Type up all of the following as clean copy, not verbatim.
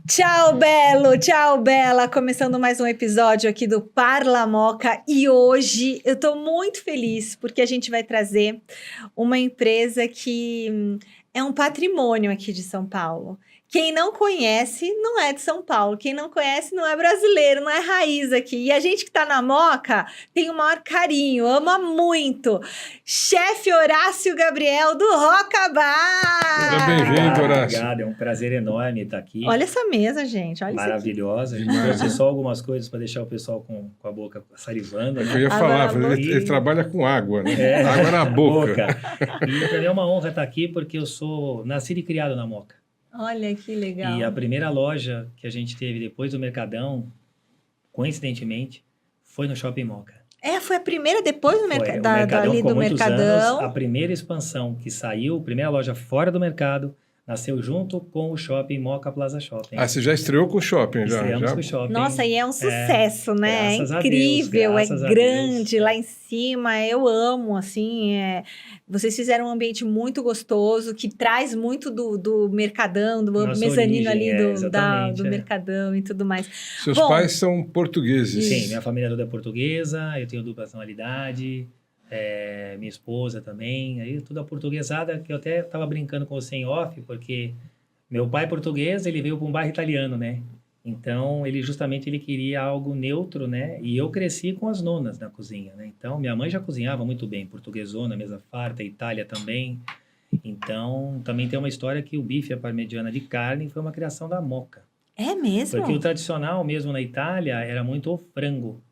Tchau, Belo! Tchau, Bela! Começando mais um episódio aqui do Parla Moka e hoje eu tô muito feliz porque a gente vai trazer uma empresa que é um patrimônio aqui de São Paulo. Quem não conhece não é de São Paulo, quem não conhece não é brasileiro, não é raiz aqui. E a gente que tá na Moka tem o maior carinho, ama muito. Chefe Horácio Gabriel do Roca Bar! Seja bem-vindo, Horácio. Obrigado, é um prazer enorme estar aqui. Olha essa mesa, gente. Olha maravilhosa. A gente trouxe só algumas coisas para deixar o pessoal com a boca salivando. Eu ia falar, ele trabalha com água, né? Água na boca. E para mim é uma honra estar aqui porque eu sou nascido e criado na Moka. Olha que legal. E a primeira loja que a gente teve depois do Mercadão, coincidentemente, foi no Shopping Moka. Foi a primeira depois do Mercadão ali do Mercadão. Anos, a primeira expansão que saiu, primeira loja fora do mercado, nasceu junto com o Shopping Moka Plaza Shopping. Ah, você já estreou com o Shopping? Estreamos já? com o Shopping. Nossa, e é um sucesso, né? É incrível, Deus, é grande lá em cima. Eu amo, assim. Vocês fizeram um ambiente muito gostoso, que traz muito do Mercadão, do mezanino ali do Mercadão e tudo mais. Seus pais são portugueses? Sim, minha família toda é portuguesa, eu tenho dupla nacionalidade. Minha esposa também, aí tudo aportuguesada, que eu até estava brincando com você em off, porque meu pai é português, ele veio para um bairro italiano, né? Então, ele queria algo neutro, né? E eu cresci com as nonas na cozinha, né? Então, minha mãe já cozinhava muito bem, portuguesona, mesa farta, Itália também. Então, também tem uma história que o bife à parmegiana de carne foi uma criação da Moka. É mesmo? Porque o tradicional mesmo na Itália era muito o frango.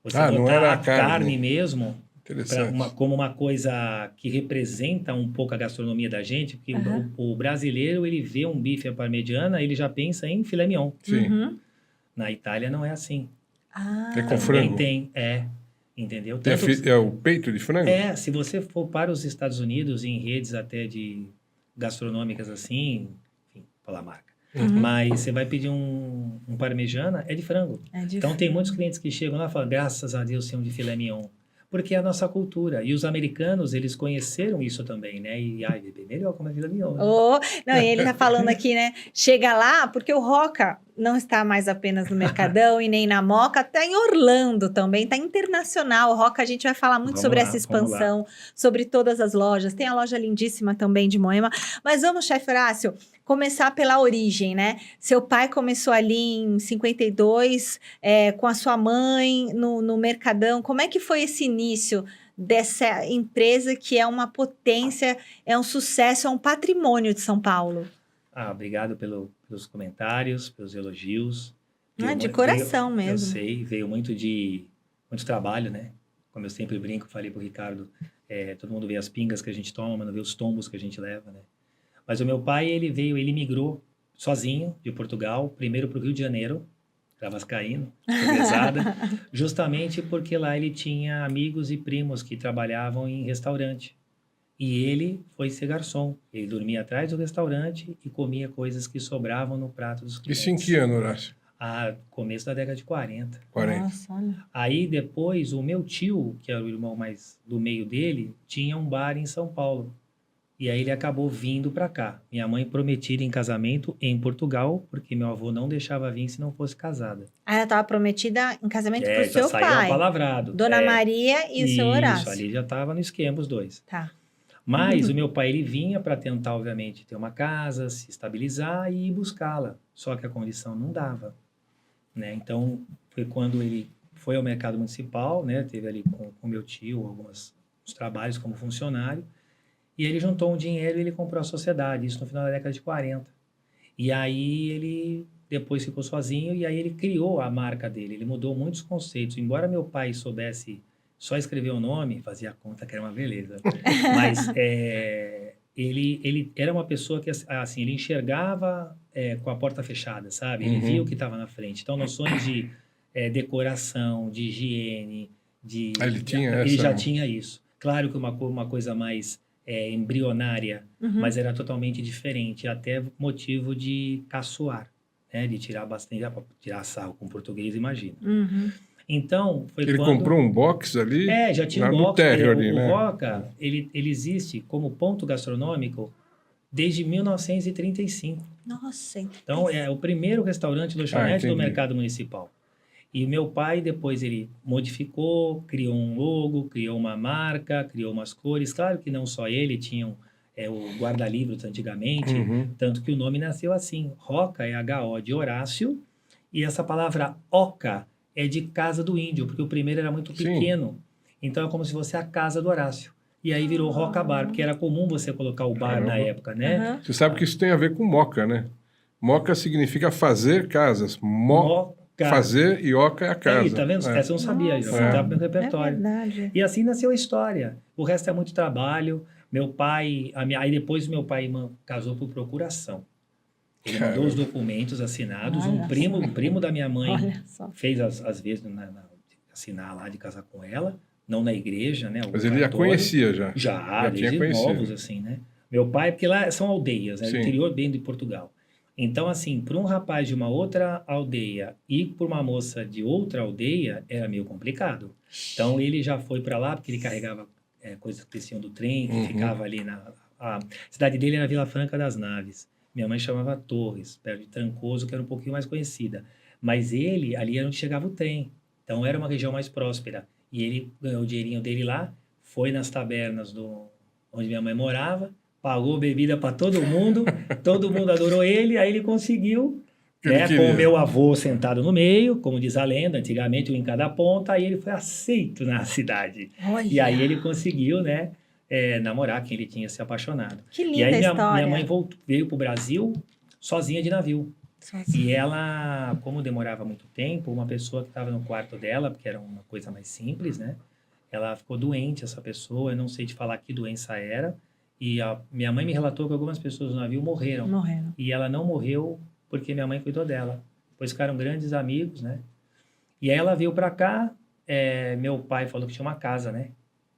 Você não era a carne mesmo... como uma coisa que representa um pouco a gastronomia da gente, porque o brasileiro, ele vê um bife à parmegiana, ele já pensa em filé mignon. Sim. Na Itália não é assim. É com frango? Entendeu? É o peito de frango? Se você for para os Estados Unidos, em redes até de gastronômicas assim, enfim, falar marca. Mas você vai pedir um parmegiana, é de frango. Então tem muitos clientes que chegam lá e falam, graças a Deus, tem um de filé mignon. Porque é a nossa cultura. E os americanos, eles conheceram isso também, né? E, bebê, melhor como a vida mignon. E ele tá falando aqui, né? Chega lá, porque o Roca não está mais apenas no Mercadão e nem na Moka, está em Orlando também, está internacional. O Roca, a gente vai falar muito sobre essa expansão, sobre todas as lojas. Tem a loja lindíssima também de Moema. Mas vamos, chefe Horácio, começar pela origem, né? Seu pai começou ali em 52, com a sua mãe no Mercadão. Como é que foi esse início dessa empresa que é uma potência, é um sucesso, é um patrimônio de São Paulo? Obrigado pelos comentários, pelos elogios. De coração mesmo. Eu sei, veio muito trabalho, né? Como eu sempre brinco, falei pro Ricardo, todo mundo vê as pingas que a gente toma, mas não vê os tombos que a gente leva, né? Mas o meu pai, ele migrou sozinho de Portugal, primeiro para o Rio de Janeiro, para vascaíno, pesada, justamente porque lá ele tinha amigos e primos que trabalhavam em restaurante. E ele foi ser garçom. Ele dormia atrás do restaurante e comia coisas que sobravam no prato dos clientes. Isso em que ano, Horácio? Começo da década de 40. Nossa, olha. Aí depois, o meu tio, que era o irmão mais do meio dele, tinha um bar em São Paulo. E aí ele acabou vindo para cá. Minha mãe prometida em casamento em Portugal, porque meu avô não deixava vir se não fosse casada. Ela estava prometida em casamento pro seu pai. Já saiu apalavrado. Dona Maria e o seu Horácio. Isso, ali já estava no esquema os dois. Tá. Mas o meu pai, ele vinha para tentar, obviamente, ter uma casa, se estabilizar e ir buscá-la. Só que a condição não dava, né? Então, foi quando ele foi ao mercado municipal, né? Teve ali com meu tio alguns trabalhos como funcionário. E ele juntou um dinheiro e ele comprou a sociedade, isso no final da década de 40. E aí ele depois ficou sozinho e aí ele criou a marca dele. Ele mudou muitos conceitos. Embora meu pai soubesse só escrever o nome, fazia a conta que era uma beleza. Mas ele era uma pessoa que, assim, ele enxergava com a porta fechada, sabe? Ele via o que estava na frente. Então, noções de decoração, de higiene, ele já tinha isso. Claro que uma coisa mais embrionária, mas era totalmente diferente, até motivo de caçoar, né? De tirar bastante, tirar sarro com português, imagina. Então, foi ele comprou um box ali? Já tinha um box. O Roca, ele existe como ponto gastronômico desde 1935. Nossa, Então, é o primeiro restaurante lanchonete do mercado municipal. E meu pai, depois, ele modificou, criou um logo, criou uma marca, criou umas cores. Claro que não só ele, tinham o guarda-livros antigamente, tanto que o nome nasceu assim. Roca é H-O de Horácio, e essa palavra Oca é de Casa do Índio, porque o primeiro era muito pequeno. Então, é como se fosse a Casa do Horácio. E aí virou Roca Bar, porque era comum você colocar o bar na época, né? Você sabe que isso tem a ver com moca, né? Moca significa fazer casas. Fazer e oca é a casa. Aí, tá vendo? Essa eu não sabia, já estava no meu repertório. É verdade. E assim nasceu a história. O resto é muito trabalho. Meu pai... Aí depois meu pai casou por procuração. Ele mandou os documentos assinados. Um primo da minha mãe fez as vezes assinar lá de casar com ela. Não na igreja, né? Mas ele já conhecia, já. Já desde novos, assim, né? Meu pai, porque lá são aldeias, né? Interior bem de Portugal. Então, assim, para um rapaz de uma outra aldeia e por uma moça de outra aldeia, era meio complicado. Então, ele já foi para lá, porque ele carregava coisas que desciam do trem, que ficava ali a cidade dele era Vila Franca das Naves. Minha mãe chamava Torres, perto de Trancoso, que era um pouquinho mais conhecida. Mas ele, ali era onde chegava o trem. Então, era uma região mais próspera. E ele ganhou o dinheirinho dele lá, foi nas tabernas onde minha mãe morava, pagou bebida para todo mundo adorou ele, aí ele conseguiu, com o meu avô sentado no meio, como diz a lenda, antigamente um em cada ponta, aí ele foi aceito na cidade. Olha. E aí ele conseguiu, né, namorar quem ele tinha se apaixonado. Que linda e aí história. minha mãe veio para o Brasil sozinha de navio. E ela, como demorava muito tempo, uma pessoa que estava no quarto dela, porque era uma coisa mais simples, né? Ela ficou doente, essa pessoa, eu não sei te falar que doença era, e a minha mãe me relatou que algumas pessoas do navio morreram. E ela não morreu porque minha mãe cuidou dela. Depois ficaram grandes amigos, né? E aí ela veio para cá, meu pai falou que tinha uma casa, né?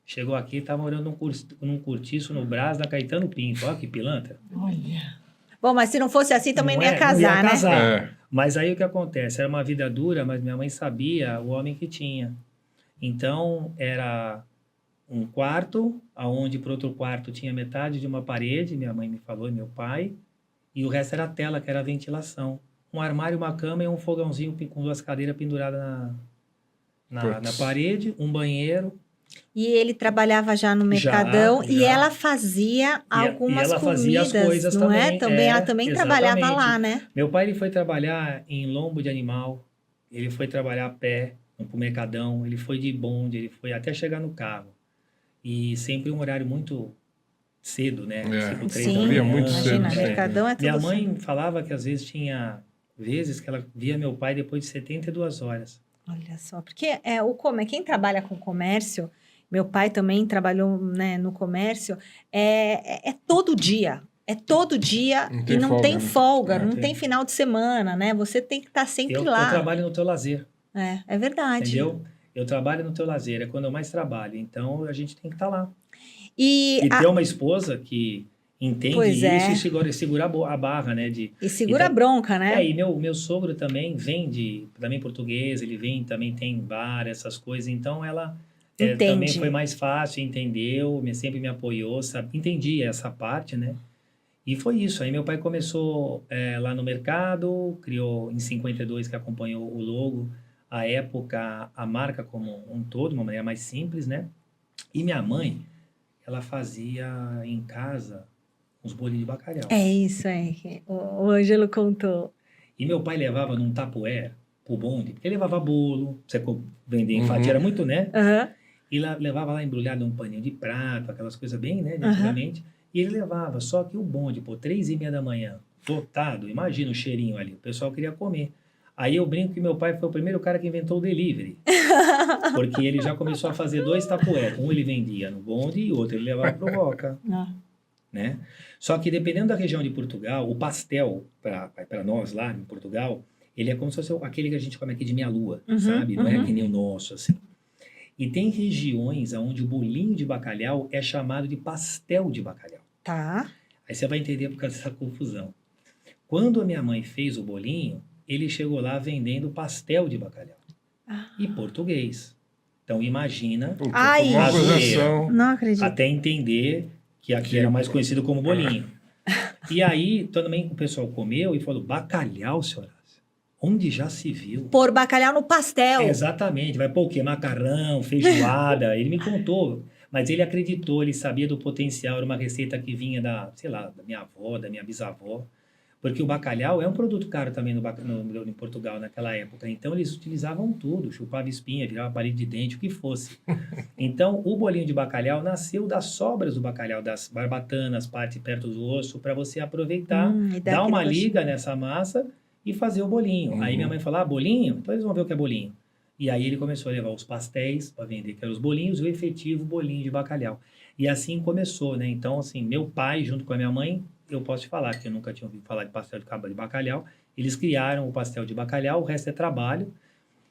Chegou aqui, estava morando num cortiço no Brás da Caetano Pinto. Olha que pilantra. Olha... Bom, mas se não fosse assim, também não ia casar, né? Mas aí o que acontece? Era uma vida dura, mas minha mãe sabia o homem que tinha. Então, era um quarto, onde para outro quarto tinha metade de uma parede, minha mãe me falou e meu pai, e o resto era tela, que era a ventilação. Um armário, uma cama e um fogãozinho com 2 cadeiras penduradas na parede, um banheiro. E ele trabalhava já no Mercadão e ela fazia algumas ela comidas, fazia as coisas não também. Ela também trabalhava lá, né? Meu pai ele foi trabalhar em lombo de animal, ele foi trabalhar a pé no Mercadão, ele foi de bonde, ele foi até chegar no carro. E sempre um horário muito cedo, né? Tipo 3 da manhã. Muito imagina, cedo. Mercadão é tudo Minha mãe cedo. falava que às vezes tinha vezes que ela via meu pai depois de 72 horas. Olha só, porque quem trabalha com comércio, meu pai também trabalhou, né, no comércio, é todo dia. É todo dia e não tem folga, não tem final de semana, né? Você tem que estar sempre lá. Eu trabalho no teu lazer. É verdade. Entendeu? Eu trabalho no teu lazer, é quando eu mais trabalho. Então, a gente tem que estar lá. E ter uma esposa que entende isso e segura a barra, né? E segura a bronca, né? E meu sogro também vem também português, ele também tem bar, essas coisas. Então, ela também foi mais fácil, entendeu, sempre me apoiou, entendi essa parte, né? E foi isso. Aí meu pai começou lá no mercado, criou em 52, que acompanhou o logo, a época, a marca como um todo, de uma maneira mais simples, né? E minha mãe, ela fazia em casa uns bolinhos de bacalhau. É isso aí, o Ângelo contou. E meu pai levava num tapuér pro bonde, porque ele levava bolo, você vender em fatia, era muito, né? E levava lá embrulhado num paninho de prato, aquelas coisas bem, né, de antigamente. E ele levava, só que o bonde, 3h30 da manhã, lotado, imagina o cheirinho ali, o pessoal queria comer. Aí eu brinco que meu pai foi o primeiro cara que inventou o delivery. Porque ele já começou a fazer 2 tapuér. Um ele vendia no bonde e outro ele levava pro Roca. Né? Só que dependendo da região de Portugal, o pastel, para nós lá em Portugal, ele é como se fosse aquele que a gente come aqui de meia-lua, sabe? Não é que nem o nosso, assim. E tem regiões onde o bolinho de bacalhau é chamado de pastel de bacalhau. Tá. Aí você vai entender por causa dessa confusão. Quando a minha mãe fez o bolinho, ele chegou lá vendendo pastel de bacalhau. E português. Então, imagina Não acredito. até entender que aqui era mais conhecido como bolinho. E aí, também o pessoal comeu e falou, bacalhau, senhora? Onde já se viu? Pôr bacalhau no pastel. Exatamente. Vai pôr o quê? Macarrão, feijoada. Ele me contou. Mas ele acreditou, ele sabia do potencial. Era uma receita que vinha da, sei lá, da minha avó, da minha bisavó. Porque o bacalhau é um produto caro também em Portugal naquela época. Então, eles utilizavam tudo. Chupava espinha, virava palito de dente, o que fosse. Então, o bolinho de bacalhau nasceu das sobras do bacalhau, das barbatanas, parte perto do osso, para você aproveitar, dar uma liga nessa massa e fazer o bolinho. Aí minha mãe falou, bolinho? Então eles vão ver o que é bolinho. E aí ele começou a levar os pastéis para vender, que eram os bolinhos, e o efetivo bolinho de bacalhau. E assim começou, né? Então, assim, meu pai, junto com a minha mãe, eu posso te falar que eu nunca tinha ouvido falar de pastel de bacalhau. Eles criaram o pastel de bacalhau, o resto é trabalho.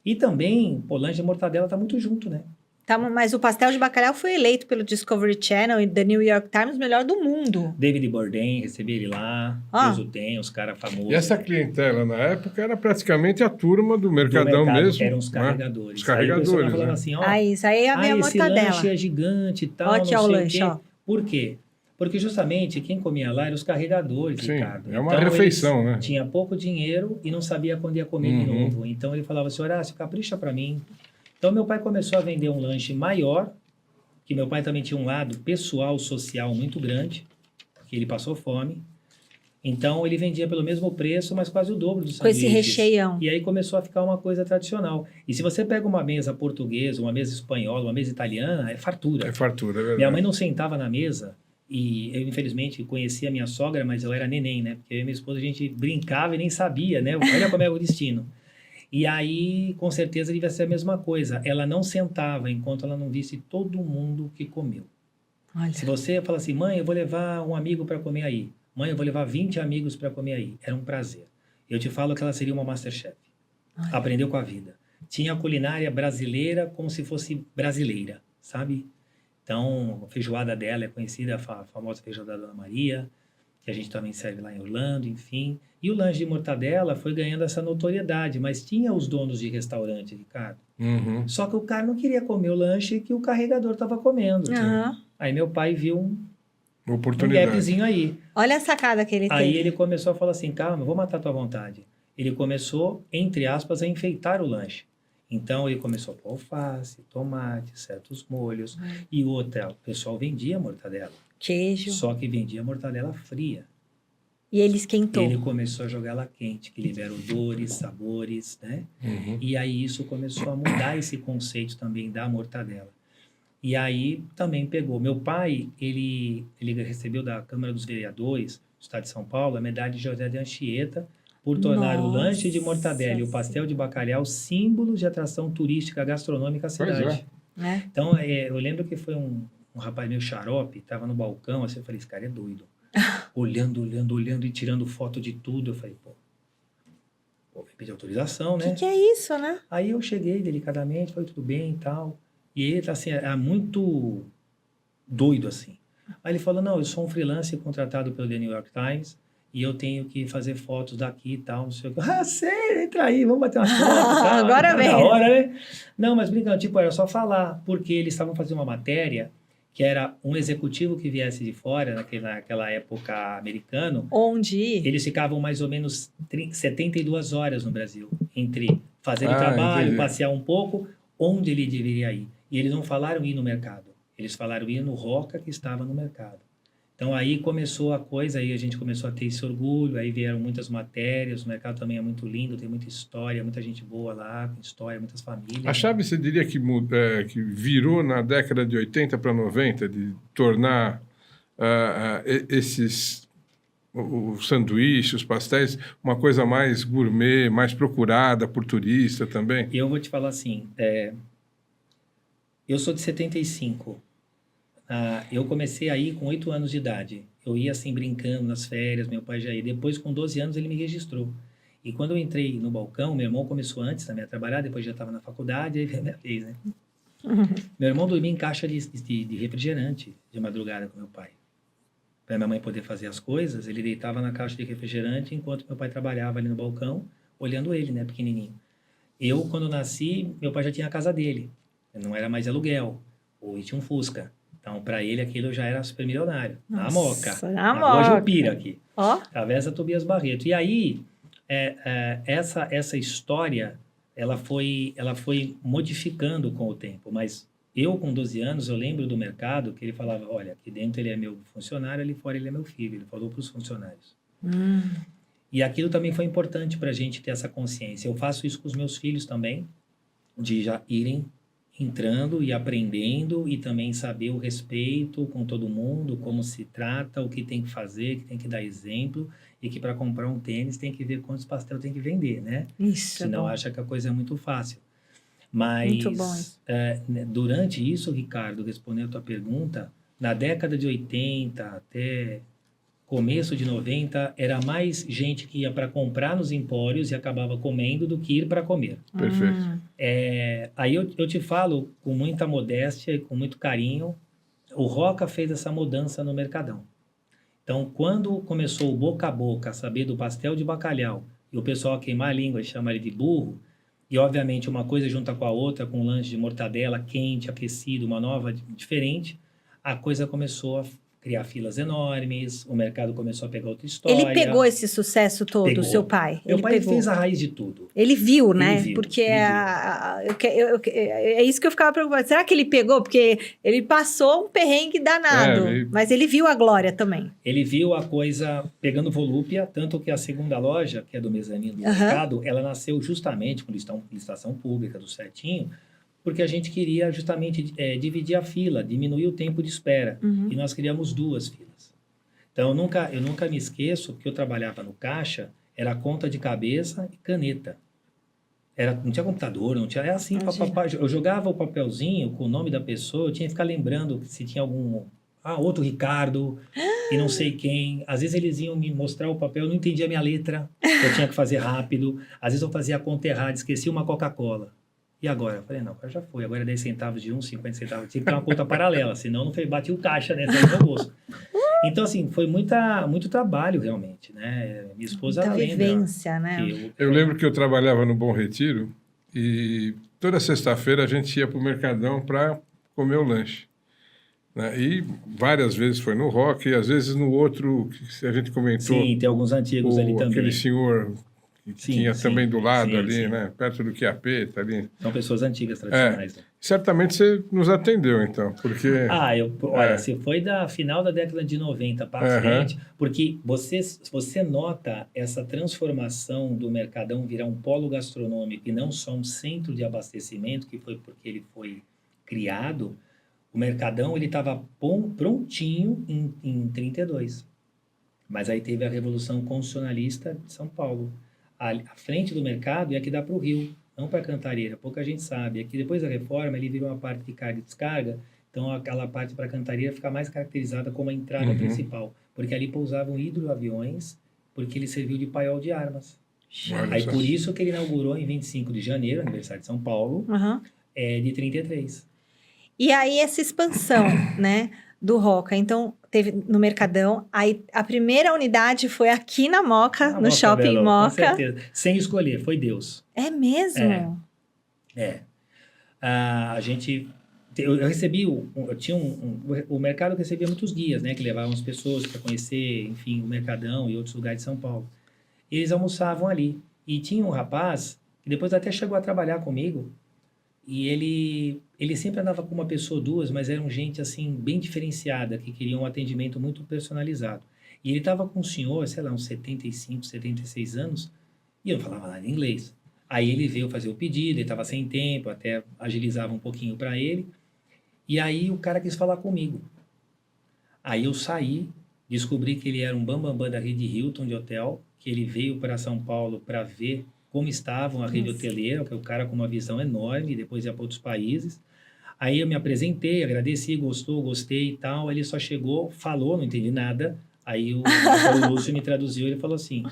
E também, pô, lanche de mortadela tá muito junto, né? Tá, mas o pastel de bacalhau foi eleito pelo Discovery Channel e The New York Times melhor do mundo. David Bourdain, recebi ele lá, Deus o tem, os caras famosos. E essa clientela, na época, era praticamente a turma do Mercadão mesmo. Eram os carregadores. Né? Os carregadores, aí o falava assim, ó... isso aí é a minha mortadela. Esse lanche é gigante e tal, ó, não sei o lanche, ó. Por quê? Porque justamente quem comia lá eram os carregadores, sim, Ricardo. É uma refeição, né? Tinha pouco dinheiro e não sabia quando ia comer de novo. Então ele falava assim, Horácio, capricha para mim. Então meu pai começou a vender um lanche maior, que meu pai também tinha um lado pessoal, social muito grande, porque ele passou fome. Então ele vendia pelo mesmo preço, mas quase o dobro dos sanduíches. Com esse recheião. E aí começou a ficar uma coisa tradicional. E se você pega uma mesa portuguesa, uma mesa espanhola, uma mesa italiana, é fartura. É fartura, é verdade. Minha mãe não sentava na mesa. E eu, infelizmente, conhecia a minha sogra, mas ela era neném, né? Porque eu e minha esposa, a gente brincava e nem sabia, né? Olha como é o destino. E aí, com certeza, devia ser a mesma coisa. Ela não sentava enquanto ela não visse todo mundo que comeu. Olha. Se você fala assim, mãe, eu vou levar um amigo para comer aí. Mãe, eu vou levar 20 amigos para comer aí. Era um prazer. Eu te falo que ela seria uma Masterchef. Olha. Aprendeu com a vida. Tinha a culinária brasileira como se fosse brasileira, sabe? Então, a feijoada dela é conhecida, a famosa feijoada da Dona Maria, que a gente também serve lá em Orlando, enfim. E o lanche de mortadela foi ganhando essa notoriedade, mas tinha os donos de restaurante, Ricardo. Só que o cara não queria comer o lanche que o carregador estava comendo. Aí meu pai viu um gapzinho aí. Olha a sacada que ele tem. Aí ele começou a falar assim, calma, eu vou matar a tua vontade. Ele começou, entre aspas, a enfeitar o lanche. Então, ele começou a pôr alface, tomate, certos molhos. E outra, o pessoal vendia mortadela. Queijo. Só que vendia mortadela fria. E ele esquentou. Ele começou a jogar ela quente, que libera odores, sabores, né? E aí isso começou a mudar esse conceito também da mortadela. E aí também pegou. Meu pai, ele recebeu da Câmara dos Vereadores do Estado de São Paulo a medalha de José de Anchieta por tornar o lanche de mortadela e o pastel de bacalhau símbolos de atração turística gastronômica à cidade. Então, eu lembro que foi um rapaz meio xarope, estava no balcão, assim, eu falei, esse cara é doido. olhando e tirando foto de tudo. Eu falei, vou pedir autorização, né? O que é isso, né? Aí eu cheguei delicadamente, falei, tudo bem e tal. E ele, assim, era muito doido, assim. Aí ele falou, não, eu sou um freelancer contratado pelo The New York Times, e eu tenho que fazer fotos daqui e tal, não sei o que. Sei, entra aí, vamos bater umas fotos e tal. Agora vem. Na hora, né? Não, mas brincando, tipo, era só falar, porque eles estavam fazendo uma matéria que era um executivo que viesse de fora, naquela época americano. Onde? Eles ficavam mais ou menos 72 horas no Brasil, entre fazer o trabalho, passear um pouco, onde ele deveria ir. E eles não falaram ir no mercado, eles falaram ir no Roca que estava no mercado. Então, aí começou a coisa, aí a gente começou a ter esse orgulho, aí vieram muitas matérias, o mercado também é muito lindo, tem muita história, muita gente boa lá, com história, muitas famílias. A chave, você diria que virou na década de 80 para 90, de tornar os sanduíches, os pastéis, uma coisa mais gourmet, mais procurada por turista também? Eu vou te falar assim, eu sou de 75. Eu comecei a ir com 8 anos de idade. Eu ia assim brincando nas férias, meu pai já ia. Depois, com 12 anos, ele me registrou. E quando eu entrei no balcão, meu irmão começou antes também a trabalhar, depois já estava na faculdade, aí veio a minha vez, né? Meu irmão dormia em caixa de refrigerante de madrugada com meu pai. Para minha mãe poder fazer as coisas, ele deitava na caixa de refrigerante enquanto meu pai trabalhava ali no balcão, olhando ele, né, pequenininho. Eu, quando nasci, meu pai já tinha a casa dele. Não era mais aluguel. Ou tinha um Fusca. Então, para ele, aquilo já era super milionário. Na Nossa, Moca. na Rua Moca. Jupira aqui. Ó, Travessa Tobias Barreto. E aí, essa história, ela foi modificando com o tempo. Mas eu, com 12 anos, eu lembro do mercado que ele falava, olha, aqui dentro ele é meu funcionário, ali fora ele é meu filho. Ele falou para os funcionários. E aquilo também foi importante para a gente ter essa consciência. Eu faço isso com os meus filhos também, de já irem entrando e aprendendo e também saber o respeito com todo mundo, como se trata, o que tem que fazer, que tem que dar exemplo e que para comprar um tênis tem que ver quantos pastel tem que vender, né? isso. Senão acha que a coisa é muito fácil. Mas Muito bom isso. Durante isso, Ricardo, respondendo a tua pergunta, na década de 80 até começo de 90, era mais gente que ia para comprar nos empórios e acabava comendo do que ir para comer. Perfeito. Aí eu te falo com muita modéstia e com muito carinho, o Roca fez essa mudança no Mercadão. Então, quando começou o boca a boca a saber do pastel de bacalhau e o pessoal queimar a língua e chamar ele de burro, e obviamente uma coisa junta com a outra, com um lanche de mortadela quente, aquecido, uma nova diferente, a coisa começou a criar filas enormes, o mercado começou a pegar outra história. Ele pegou esse sucesso todo, Pegou. seu pai? Meu Ele pai pegou. fez a raiz de tudo. Ele viu, né? viu, Porque ele é isso que eu ficava preocupada. Será que ele pegou? Porque ele passou um perrengue danado, mas ele viu a glória também. Ele viu a coisa pegando volúpia, tanto que a segunda loja, que é do mezanino do mercado, ela nasceu justamente com licitação pública, do certinho, porque a gente queria justamente dividir a fila, diminuir o tempo de espera. E nós criamos 2 filas. Então, eu nunca me esqueço que eu trabalhava no caixa, era conta de cabeça e caneta. Não tinha computador, não tinha... É assim, eu jogava o papelzinho com o nome da pessoa, eu tinha que ficar lembrando se tinha algum... outro Ricardo, e não sei quem. Às vezes eles iam me mostrar o papel, eu não entendia a minha letra, eu tinha que fazer rápido. Às vezes eu fazia a conta errada, esqueci uma Coca-Cola. E agora? Eu falei, não, agora já foi. Agora é 10 centavos de 50 centavos. Tinha que ter uma conta paralela, senão não bati o caixa, né? Saiu do bolso. Então, assim, foi muito trabalho, realmente, né? Minha esposa muita lembra. vivência, né? Eu lembro que eu trabalhava no Bom Retiro e toda sexta-feira a gente ia para o Mercadão para comer o lanche. Né? E várias vezes foi no Rock, e às vezes no outro que a gente comentou. Sim, tem alguns antigos ali também. Aquele senhor... que tinha também do lado ali, né? Perto do Quiapeta ali. São pessoas antigas, tradicionais. Né? Certamente você nos atendeu, então, porque... Olha, se foi da final da década de 90 para frente, porque você nota essa transformação do Mercadão virar um polo gastronômico e não só um centro de abastecimento, que foi porque ele foi criado, o Mercadão ele estava prontinho em 32. Mas aí teve a Revolução Constitucionalista de São Paulo. A frente do mercado é a que dá para o Rio, não para Cantareira. Pouca gente sabe. Aqui, depois da reforma, ele virou uma parte de carga e descarga, então aquela parte para Cantareira fica mais caracterizada como a entrada principal, porque ali pousavam hidroaviões, porque ele serviu de paiol de armas. Aí por isso que ele inaugurou em 25 de janeiro, aniversário de São Paulo, de 33. E aí essa expansão, né, do Roca. Então, teve no Mercadão. Aí, a primeira unidade foi aqui na Moca, no Shopping Belo, Moca. Com certeza. Sem escolher, foi Deus. É mesmo? A gente... Eu recebi... o mercado recebia muitos guias, né? Que levavam as pessoas para conhecer, enfim, o Mercadão e outros lugares de São Paulo. Eles almoçavam ali. E tinha um rapaz, que depois até chegou a trabalhar comigo, e ele sempre andava com uma pessoa ou duas, mas eram gente, assim, bem diferenciada, que queriam um atendimento muito personalizado. E ele estava com um senhor, sei lá, uns 75, 76 anos, e eu não falava nada em inglês. Aí ele veio fazer o pedido, ele estava sem tempo, até agilizava um pouquinho para ele. E aí o cara quis falar comigo. Aí eu saí, descobri que ele era um bambambam da rede Hilton de hotel, que ele veio para São Paulo para ver como estavam a rede hoteleira, que é o cara com uma visão enorme, depois ia para outros países. Aí eu me apresentei, agradeci, gostei e tal. Ele só chegou, falou, não entendi nada. Aí o Lúcio me traduziu, ele falou assim: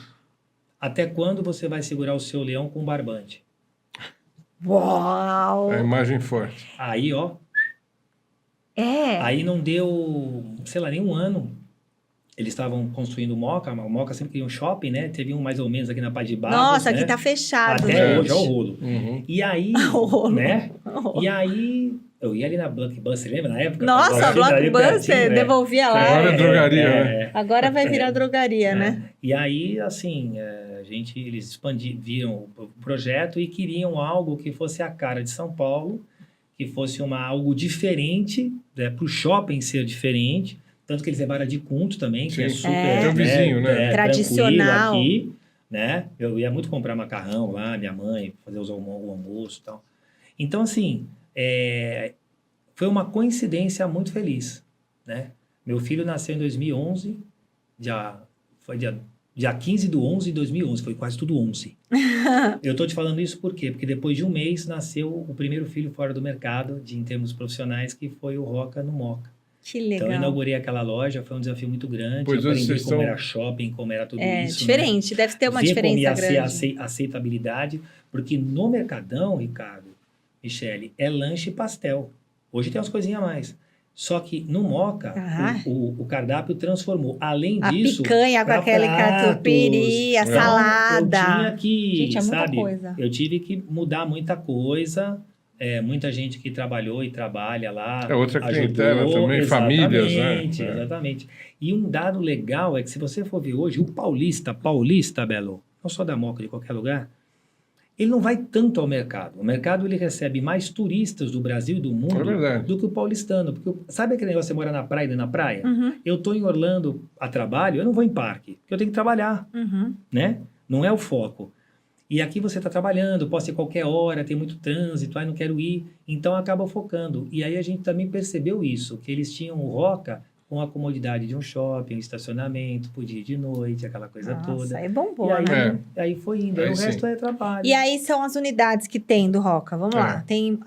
até quando você vai segurar o seu leão com barbante? Uau! A imagem forte. Aí, ó. Aí não deu, sei lá, nem um ano. Eles estavam construindo o Moca sempre queria um shopping, né? Teve um mais ou menos aqui na Paz de Barros. Nossa, né? aqui tá fechado. Até hoje, é o rolo. E aí, O rolo. né? E aí, Eu ia ali na Blockbuster, lembra na época? Nossa, a Blockbuster devolvia lá. Agora é drogaria, né? Agora vai virar drogaria, né? E aí, assim, eles viram o projeto e queriam algo que fosse a cara de São Paulo, que fosse algo diferente, para o shopping ser diferente, tanto que eles levaram a de Cunto também, que é super... Tem um vizinho, né? Tradicional. Aqui, né? Eu ia muito comprar macarrão lá, minha mãe, fazer o almoço e tal. Então, assim, foi uma coincidência muito feliz, né? Meu filho nasceu em 2011, foi dia 15 de 11 de 2011, foi quase tudo 11. Eu tô te falando isso por quê? Porque depois de um mês nasceu o primeiro filho fora do mercado, em termos profissionais, que foi o Roca no Moca. Que legal. Então, eu inaugurei aquela loja, foi um desafio muito grande. Pois aprendi como era shopping, como era tudo isso. Diferente, né? Deve ter uma diferença grande. Aceitabilidade, porque no Mercadão, Ricardo, Michele, é lanche e pastel. Hoje tem umas coisinhas a mais. Só que no Moca, o cardápio transformou. Além disso... A picanha com aquele catupiry, a salada. Eu tinha que, gente, é muita coisa. Eu tive que mudar muita coisa. Muita gente que trabalhou e trabalha lá. Outra clientela também, famílias, né? Exatamente. E um dado legal é que se você for ver hoje, o paulista, Belo, não só da Moca, de qualquer lugar, ele não vai tanto ao mercado. O mercado ele recebe mais turistas do Brasil e do mundo do que o paulistano. Porque sabe aquele negócio de você mora na praia e na praia? Uhum. Eu estou em Orlando a trabalho, eu não vou em parque, porque eu tenho que trabalhar, né? Não é o foco. E aqui você está trabalhando, pode ser qualquer hora, tem muito trânsito, não quero ir. Então, acaba focando. E aí, a gente também percebeu isso, que eles tinham o Roca com a comodidade de um shopping, um estacionamento, podia ir de noite, aquela coisa toda. Aí bombou, e aí, né? Aí foi indo, aí o resto é trabalho. E aí, são as unidades que tem do Roca, vamos lá. Tem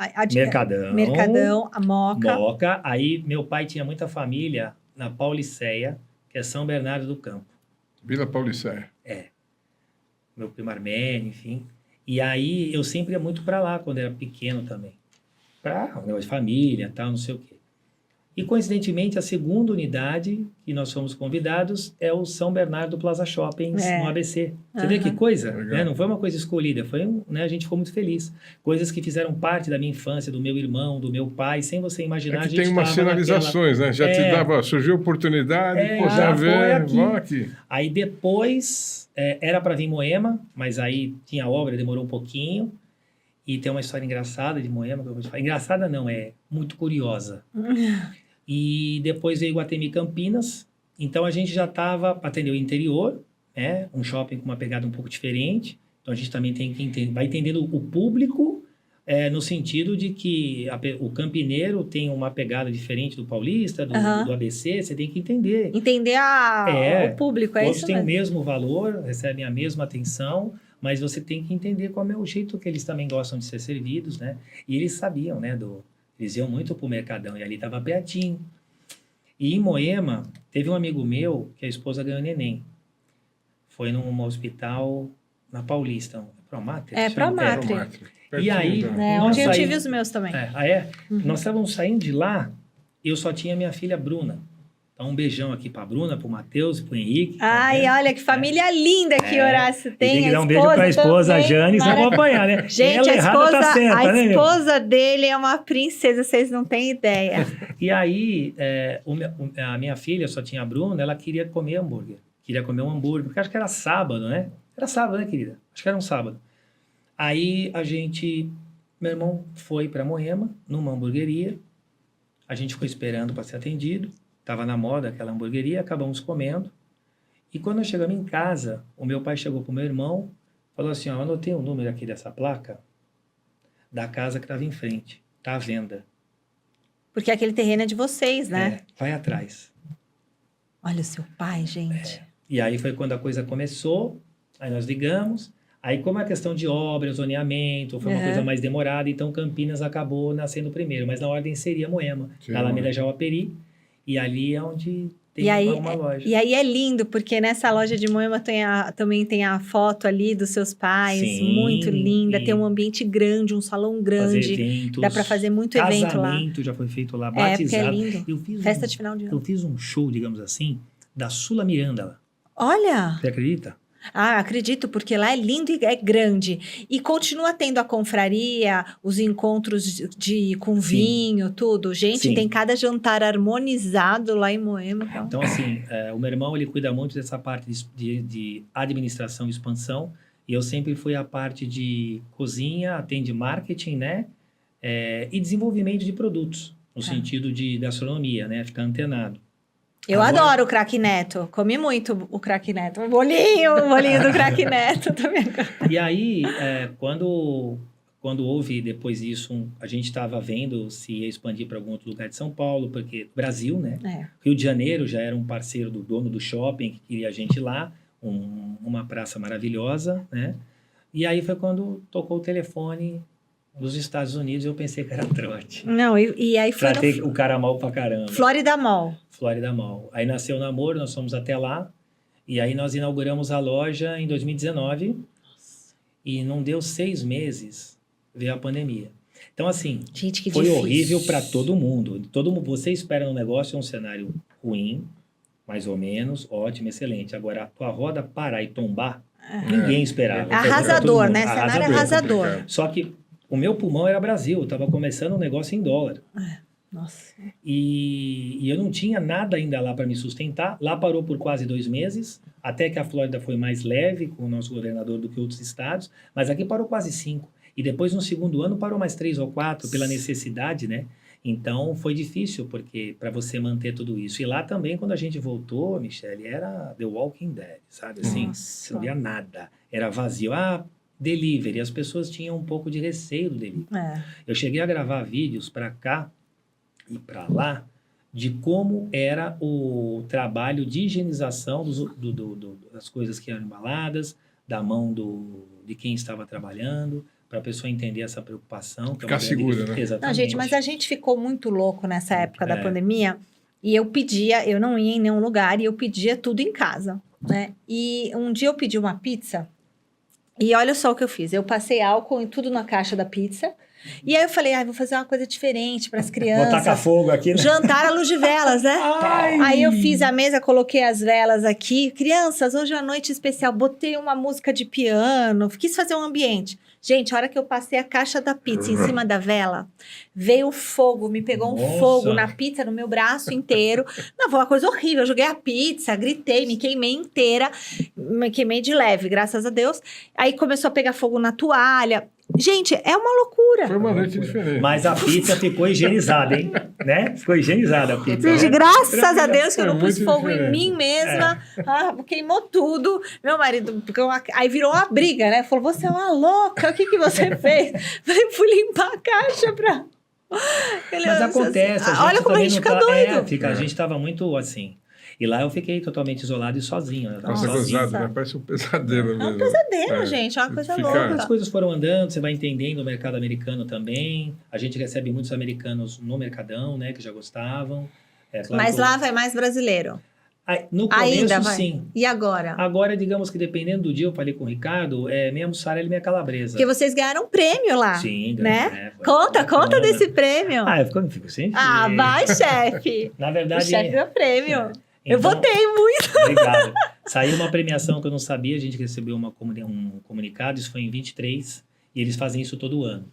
Mercadão, a Moca. Aí, meu pai tinha muita família na Pauliceia, que é São Bernardo do Campo. Vila Pauliceia. Meu primo Armênio, enfim. E aí, eu sempre ia muito para lá, quando era pequeno também. Para um negócio de família, tal, não sei o quê. E, coincidentemente, a segunda unidade que nós fomos convidados é o São Bernardo Plaza Shoppings, no ABC. Você vê que coisa? Né? Não foi uma coisa escolhida, a gente ficou muito feliz. Coisas que fizeram parte da minha infância, do meu irmão, do meu pai, sem você imaginar. A gente tem umas sinalizações, né? Já te dava, surgiu oportunidade, já vou aqui. Aí depois, era para vir Moema, mas aí tinha obra, demorou um pouquinho. E tem uma história engraçada de Moema, que eu vou te falar. Engraçada não, é muito curiosa. E depois veio Iguatemi Campinas. Então, a gente já estava, atendeu o interior, né? Um shopping com uma pegada um pouco diferente. Então, a gente também tem que vai entendendo o público, no sentido de que o campineiro tem uma pegada diferente do paulista, do ABC, você tem que entender. Entender o público, todos têm o mesmo valor, recebem a mesma atenção, mas você tem que entender qual é o jeito que eles também gostam de ser servidos, né? E eles sabiam, né? Eles iam muito pro Mercadão e ali estava pertinho. E em Moema, teve um amigo meu que a esposa ganhou neném. Foi num hospital na Paulista. Promater? Promater. E aí... onde eu tive os meus também. Nós estávamos saindo de lá, eu só tinha minha filha Bruna. Então, um beijão aqui pra Bruna, pro Matheus e pro Henrique. Ai, olha que família linda que Horácio tem. Tem que dar um beijo pra esposa, a Jane, se acompanhar, né? Gente, a esposa dele é uma princesa, vocês não têm ideia. E aí, a minha filha, só tinha a Bruna, ela queria comer hambúrguer. Queria comer um hambúrguer, porque acho que era sábado, né? Era sábado, né, querida? Acho que era um sábado. Aí, meu irmão foi pra Moema, numa hamburgueria. A gente ficou esperando para ser atendido. Estava na moda aquela hamburgueria, acabamos comendo. E quando nós chegamos em casa, o meu pai chegou pro meu irmão, falou assim, eu anotei o número aqui dessa placa da casa que estava em frente. Está à venda. Porque aquele terreno é de vocês, né? Vai atrás. Olha o seu pai, gente. E aí foi quando a coisa começou, aí nós ligamos. Aí, como é questão de obra, zoneamento, foi uma coisa mais demorada, então Campinas acabou nascendo primeiro. Mas na ordem seria Moema, na Alameda Jauaperi. E ali é onde tem uma loja. E aí é lindo, porque nessa loja de Moema também tem a foto ali dos seus pais, muito linda. Tem um ambiente grande, um salão grande. Eventos, dá para fazer muito evento lá. Casamento já foi feito lá, batizado. Porque é lindo. Festa de final de ano. Eu fiz um show, digamos assim, da Sula Miranda lá. Olha! Você acredita? Ah, acredito, porque lá é lindo e é grande. E continua tendo a confraria, os encontros com Sim. vinho, tudo. Gente, Sim. tem cada jantar harmonizado lá em Moema. que é um- Então, assim, o meu irmão, ele cuida muito dessa parte de administração e expansão, e eu sempre fui a parte de cozinha, atende marketing, né? E desenvolvimento de produtos, no sentido de gastronomia, né? Ficar antenado. Eu Agora- adoro o craque Neto. Comi muito o craque Neto. O bolinho do craque Neto também. E aí, quando houve depois disso, a gente estava vendo se ia expandir para algum outro lugar de São Paulo, porque Brasil, né? É. Rio de Janeiro já era um parceiro do dono do shopping, que queria a gente lá, uma praça maravilhosa, né? E aí foi quando tocou o telefone dos Estados Unidos e eu pensei que era trote. Não, e aí foi Tratei no o cara mal pra caramba. Florida Mall. Florida Mall. Aí nasceu o namoro, nós fomos até lá, e aí nós inauguramos a loja em 2019, e não deu 6 meses, veio a pandemia. Então, assim, Gente, que foi difícil. horrível para todo mundo. Você espera no negócio um cenário ruim, mais ou menos, ótimo, excelente. Agora, a tua roda parar e tombar, ninguém esperava. Foi pra todo Arrasador, mundo. né? Cenário arrasador. Só que o meu pulmão era Brasil, eu estava começando um negócio em dólar. Nossa. E eu não tinha nada ainda lá para me sustentar. Lá parou por quase 2 meses, até que a Flórida foi mais leve com o nosso governador do que outros estados, mas aqui parou quase 5. E depois, no segundo ano, parou mais 3 ou 4 pela necessidade, né? Então, foi difícil, porque para você manter tudo isso. E lá também, quando a gente voltou, Michele, era The Walking Dead, sabe? Assim, você não via nada. Era vazio. Delivery. As pessoas tinham um pouco de receio do delivery. Eu cheguei a gravar vídeos para cá e para lá de como era o trabalho de higienização das coisas que eram embaladas, da mão de quem estava trabalhando, para a pessoa entender essa preocupação. Ficar segura, né? Exatamente. Não, gente, mas a gente ficou muito louco nessa época da pandemia e eu não ia em nenhum lugar e eu pedia tudo em casa, né? E um dia eu pedi uma pizza e olha só o que eu fiz. Eu passei álcool em tudo na caixa da pizza. E aí eu falei, vou fazer uma coisa diferente para as crianças. Vou tacar fogo aqui, né? Jantar à luz de velas, né? Aí eu fiz a mesa, coloquei as velas aqui. Crianças, hoje é uma noite especial. Botei uma música de piano, quis fazer um ambiente. Gente, a hora que eu passei a caixa da pizza em cima da vela, veio fogo, me pegou um fogo na pizza, no meu braço inteiro. Não, foi uma coisa horrível. Eu joguei a pizza, gritei, me queimei inteira. Me queimei de leve, graças a Deus. Aí começou a pegar fogo na toalha. Gente, é uma loucura. Foi uma noite diferente. Mas a pizza ficou higienizada, hein? Né? Ficou higienizada a pizza. Gente, né? graças a Deus que eu não pus muito fogo diferente. em mim mesma. Queimou tudo. Meu marido, aí virou uma briga, né? Falou, você é uma louca, o que você fez? Falei, fui limpar a caixa pra... Mas acontece. Olha como a gente fica doido. A gente estava muito assim. E lá eu fiquei totalmente isolado e sozinho. Eu tava Nossa, sozinho. gozado, né? Parece um pesadelo mesmo. É um pesadelo, gente. É uma coisa louca. As coisas foram andando, você vai entendendo o mercado americano também. A gente recebe muitos americanos no Mercadão, né? Que já gostavam. Claro. Mas lá vai mais brasileiro. No começo, Ainda vai. sim. E agora? Agora, digamos que dependendo do dia, eu falei com o Ricardo, minha mussarela e minha calabresa. Porque vocês ganharam um prêmio lá. Sim, né? Conta desse prêmio. Eu fico sem vai, chefe. Na verdade... O chefe deu prêmio. Então, eu votei muito. Obrigado. Saiu uma premiação que eu não sabia, a gente recebeu um comunicado, isso foi em 23, e eles fazem isso todo ano.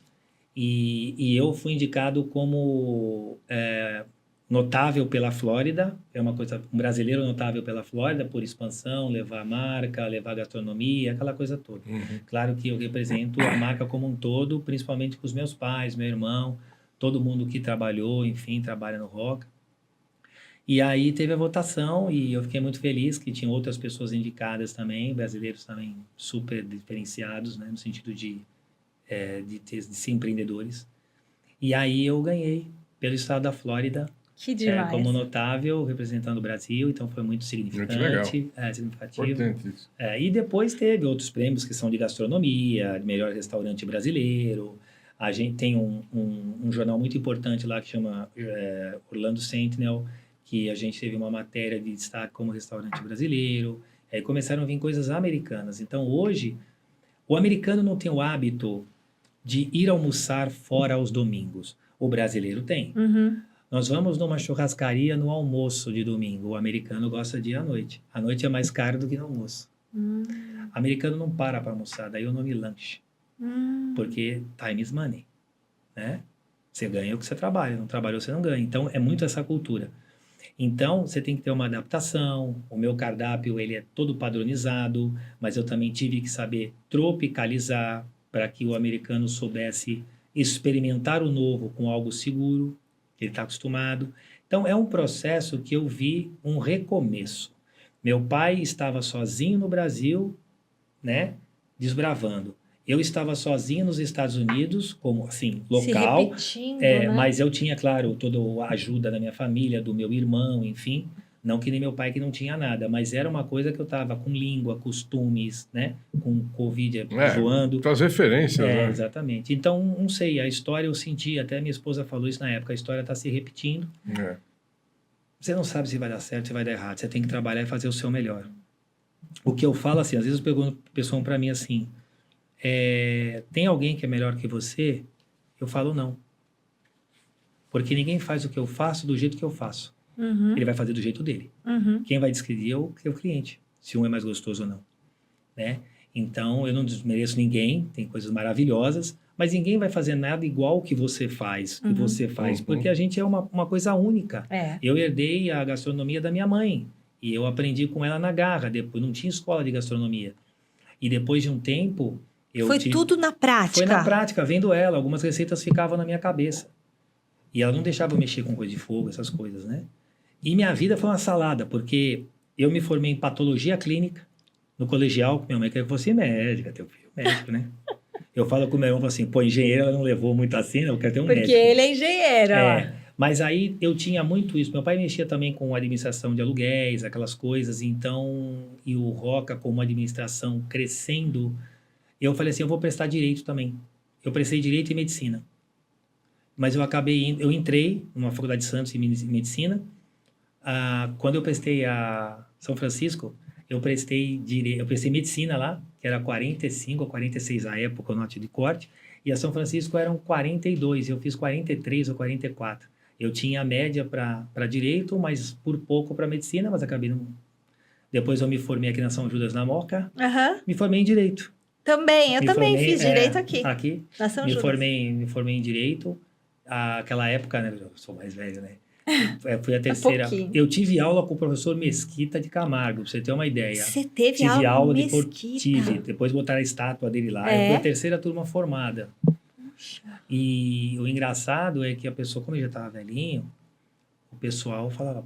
E eu fui indicado como notável pela Flórida, um brasileiro notável pela Flórida, por expansão, levar marca, levar gastronomia, aquela coisa toda. Claro que eu represento a marca como um todo, principalmente com os meus pais, meu irmão, todo mundo que trabalhou, enfim, trabalha no Roca. E aí teve a votação e eu fiquei muito feliz que tinha outras pessoas indicadas também, brasileiros também super diferenciados, né, no sentido de ser empreendedores. E aí eu ganhei pelo estado da Flórida. Que demais. Como notável, representando o Brasil, então foi muito significante. Muito legal. Significativo. Importante isso. E depois teve outros prêmios que são de gastronomia, de melhor restaurante brasileiro. A gente tem um jornal muito importante lá que chama Orlando Sentinel, que a gente teve uma matéria de destaque como restaurante brasileiro. Aí começaram a vir coisas americanas. Então, hoje, o americano não tem o hábito de ir almoçar fora aos domingos. O brasileiro tem. Nós vamos numa churrascaria no almoço de domingo. O americano gosta de ir à noite. A noite é mais caro do que no almoço. Americano não para almoçar, daí o nome lanche. Porque time is money, né? Você ganha o que você trabalha, não trabalhou, você não ganha. Então, é muito essa cultura. Então, você tem que ter uma adaptação. O meu cardápio, ele é todo padronizado, mas eu também tive que saber tropicalizar para que o americano soubesse experimentar o novo com algo seguro, que ele está acostumado. Então, é um processo que eu vi um recomeço. Meu pai estava sozinho no Brasil, né, desbravando. Eu estava sozinho nos Estados Unidos, como assim, local, Se repetindo, né? mas eu tinha, claro, toda a ajuda da minha família, do meu irmão, enfim. Não que nem meu pai que não tinha nada, mas era uma coisa que eu estava com língua, costumes, né? Com Covid zoando. Tuas referências, né? Exatamente. Então, não sei, a história eu senti, até minha esposa falou isso na época, a história está se repetindo. Você não sabe se vai dar certo, se vai dar errado. Você tem que trabalhar e fazer o seu melhor. O que eu falo assim, às vezes eu pergunto para pessoa para mim assim, tem alguém que é melhor que você? Eu falo não. Porque ninguém faz o que eu faço do jeito que eu faço. Ele vai fazer do jeito dele. Quem vai descrever é o cliente, se um é mais gostoso ou não. Né? Então, eu não desmereço ninguém, tem coisas maravilhosas, mas ninguém vai fazer nada igual que você faz, porque a gente é uma coisa única. Eu herdei a gastronomia da minha mãe, e eu aprendi com ela na garra, depois não tinha escola de gastronomia. E depois de um tempo... tudo na prática? Foi na prática, vendo ela, algumas receitas ficavam na minha cabeça. E ela não deixava eu mexer com coisa de fogo, essas coisas, né? E minha vida foi uma salada, porque eu me formei em patologia clínica, no colegial, minha mãe queria que eu fosse médica, teu filho médico, né? Eu falo com o meu irmão assim, engenheiro ela não levou muito assim, eu quero ter um médico. Porque ele é engenheiro, Mas aí eu tinha muito isso. Meu pai mexia também com administração de aluguéis, aquelas coisas, então, e o Roca como administração crescendo, eu falei assim, eu vou prestar direito também. Eu prestei direito e medicina. Mas eu entrei numa faculdade de Santos em medicina. Quando eu prestei a São Francisco, eu prestei medicina lá, que era 45 ou 46 à época, o note de corte, e a São Francisco eram 42, eu fiz 43 ou 44. Eu tinha a média para direito, mas por pouco para medicina, mas acabei não... Depois eu me formei aqui na São Judas na Moca, me formei em direito. Também, eu também fiz direito aqui. Na São Judas. Me formei em direito. Aquela época, né, eu sou mais velho, né? Fui a terceira. Eu tive aula com o professor Mesquita de Camargo, pra você ter uma ideia. Você teve aula de Mesquita? Depois botaram a estátua dele lá. Eu fui a terceira turma formada. Puxa. E o engraçado é que a pessoa, como ele já estava velhinho, o pessoal falava,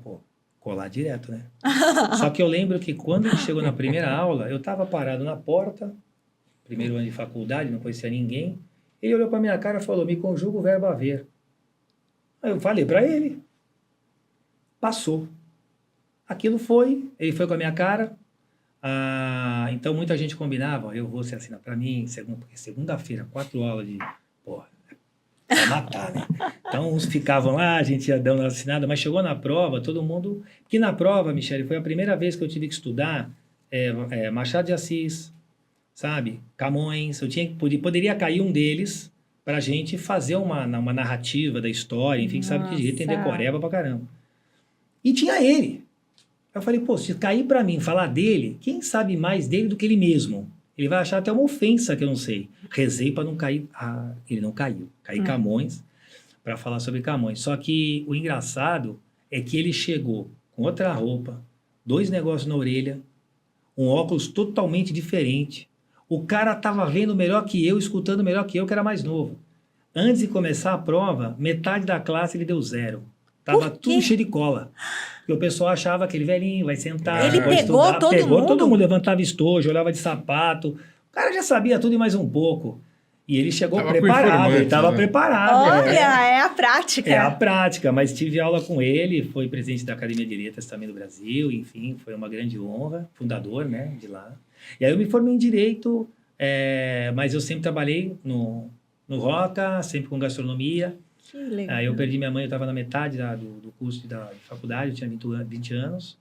colar direto, né? Só que eu lembro que quando ele chegou na primeira aula, eu estava parado na porta, primeiro ano de faculdade, não conhecia ninguém. Ele olhou para minha cara e falou, me conjuga o verbo haver. Aí eu falei para ele. Passou. Aquilo ele foi com a minha cara. Então muita gente combinava, eu vou, você assina para mim, porque segunda-feira, 4 aulas de... Pra matar, né? Então uns ficavam lá, a gente ia dando assinada, mas chegou na prova, todo mundo... Que na prova, Michele, foi a primeira vez que eu tive que estudar Machado de Assis, sabe? Camões, poderia cair um deles pra gente fazer uma narrativa da história, enfim, sabe que jeito tem decoreba pra caramba. E tinha ele. Eu falei, se cair pra mim falar dele, quem sabe mais dele do que ele mesmo? Ele vai achar até uma ofensa que eu não sei. Rezei pra não cair. Ele não caiu. Caí Camões pra falar sobre Camões. Só que o engraçado é que ele chegou com outra roupa, 2 negócios na orelha, um óculos totalmente diferente. O cara tava vendo melhor que eu, escutando melhor que eu, que era mais novo. Antes de começar a prova, metade da classe ele deu 0. Tava tudo cheio de cola. Porque o pessoal achava aquele velhinho, vai sentar. Ele pegou estudar. todo mundo, levantava estojo, olhava de sapato. O cara já sabia tudo e mais um pouco. E ele chegou preparado, ele estava preparado. Olha, é a prática. É a prática, mas tive aula com ele, foi presidente da Academia de Letras também do Brasil, enfim, foi uma grande honra, fundador, né, de lá. E aí eu me formei em Direito, mas eu sempre trabalhei no Roca, sempre com gastronomia. Que legal. Aí eu perdi minha mãe, eu estava na metade do curso da faculdade, eu tinha 20 anos.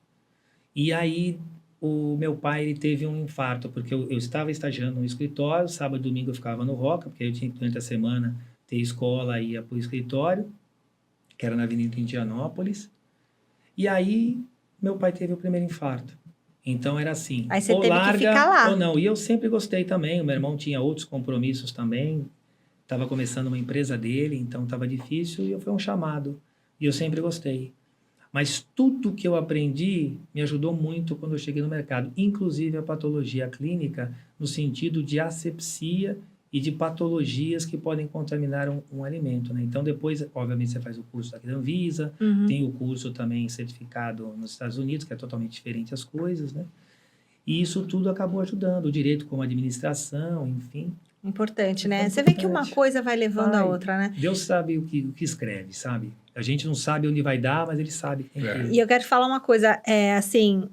E aí o meu pai ele teve um infarto, porque eu estava estagiando no escritório, sábado e domingo eu ficava no Roca, porque eu tinha que, durante a semana, ter escola e ia para o escritório, que era na Avenida Indianópolis. E aí meu pai teve o primeiro infarto. Então era assim, Aí você ou teve que larga ficar lá. ou não. E eu sempre gostei também, o meu irmão tinha outros compromissos também, estava começando uma empresa dele, então estava difícil e foi um chamado. E eu sempre gostei. Mas tudo que eu aprendi me ajudou muito quando eu cheguei no mercado, inclusive a patologia clínica, no sentido de asepsia e de patologias que podem contaminar um alimento, né? Então, depois, obviamente, você faz o curso aqui da Anvisa, tem o curso também certificado nos Estados Unidos, que é totalmente diferente as coisas, né? E isso tudo acabou ajudando, o direito como administração, enfim. Importante, né? Foi Você vê que uma importante. coisa vai levando a Vai. outra, né? Deus sabe o que escreve, sabe? A gente não sabe onde vai dar, mas ele sabe. Tem que... E eu quero te falar uma coisa, assim,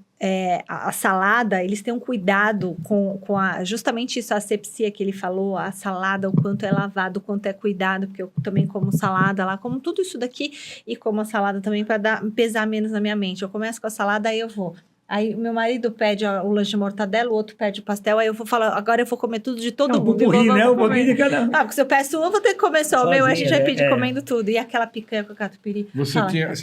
a salada, eles têm um cuidado com justamente isso, a asepsia que ele falou, a salada, o quanto é lavado, o quanto é cuidado, porque eu também como salada lá, como tudo isso daqui, e como a salada também para pesar menos na minha mente. Eu começo com a salada, aí eu vou. Aí meu marido pede o lanche de mortadela, o outro pede o pastel, aí eu vou falar, agora eu vou comer tudo de todo mundo. Pupurri, né? Um pouquinho de cada um. Ah, porque se eu peço um, eu vou ter que comer só o meu, a gente vai pedir né? comendo tudo. E aquela picanha com catupiry. Você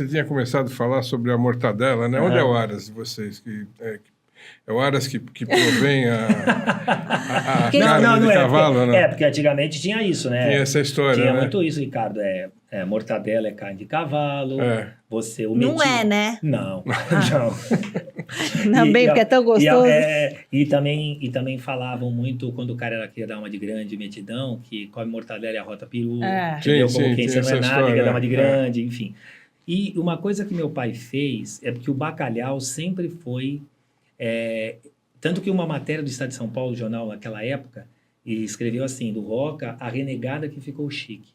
tinha começado a falar sobre a mortadela, né? Onde é o Aras de vocês? É o Aras que provém a carne de cavalo, né? Porque antigamente tinha isso, né? Tinha essa história, Tinha né? muito isso, Ricardo. Mortadela é carne de cavalo. Você, o Não é, né? Não, não. Também, porque é tão gostoso. E também falavam muito, quando o cara queria dar uma de grande metidão, que come mortadela e arrota peru. Entendeu? Como quem você não é nada, quer dar uma de grande, enfim. E uma coisa que meu pai fez é porque o bacalhau sempre foi... tanto que uma matéria do Estado de São Paulo, jornal naquela época, escreveu assim, do Roca, a renegada que ficou chique.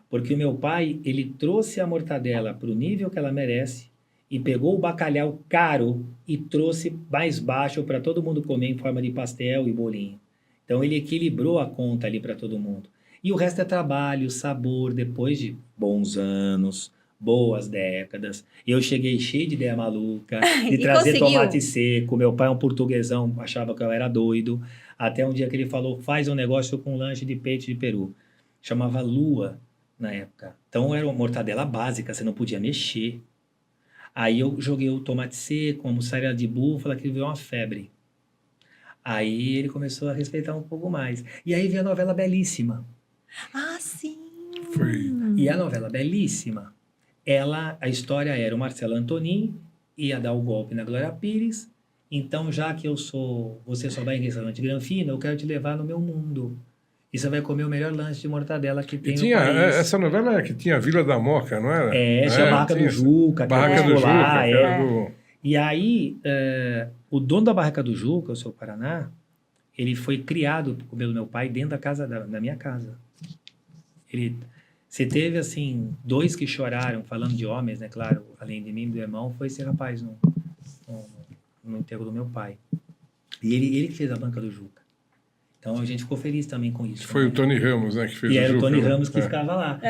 Porque o meu pai, ele trouxe a mortadela para o nível que ela merece e pegou o bacalhau caro e trouxe mais baixo para todo mundo comer em forma de pastel e bolinho. Então, ele equilibrou a conta ali para todo mundo. E o resto é trabalho, sabor, depois de bons anos, boas décadas. Eu cheguei cheio de ideia maluca, de trazer tomate seco. Meu pai é um portuguesão, achava que eu era doido. Até um dia que ele falou, faz um negócio com lanche de peito de peru. Chamava Lua na época. Então era uma mortadela básica, você não podia mexer. Aí eu joguei o tomate seco, uma mussarela de búfala, que veio uma febre. Aí ele começou a respeitar um pouco mais. E aí veio a novela Belíssima. Ah, sim! E a novela Belíssima, a história era o Marcelo Antonin, ia dar o golpe na Glória Pires, então já que você só vai em restaurante Granfino, eu quero te levar no meu mundo. E você vai comer o melhor lanche de mortadela que tem no país. Essa novela que tinha a Vila da Moca, não era? Tinha a Barraca do Juca. Barraca do Juca. E aí, o dono da Barraca do Juca, o seu Paraná, ele foi criado pelo meu pai dentro da casa da minha casa. Se teve, assim, 2 que choraram, falando de homens, né, claro, além de mim e do irmão, foi esse rapaz no enterro do meu pai. E ele que fez a Banca do Juca. Então, a gente ficou feliz também com isso. Foi o Tony Ramos, né, que fez o Juca. E era o Tony Ramos que ficava lá.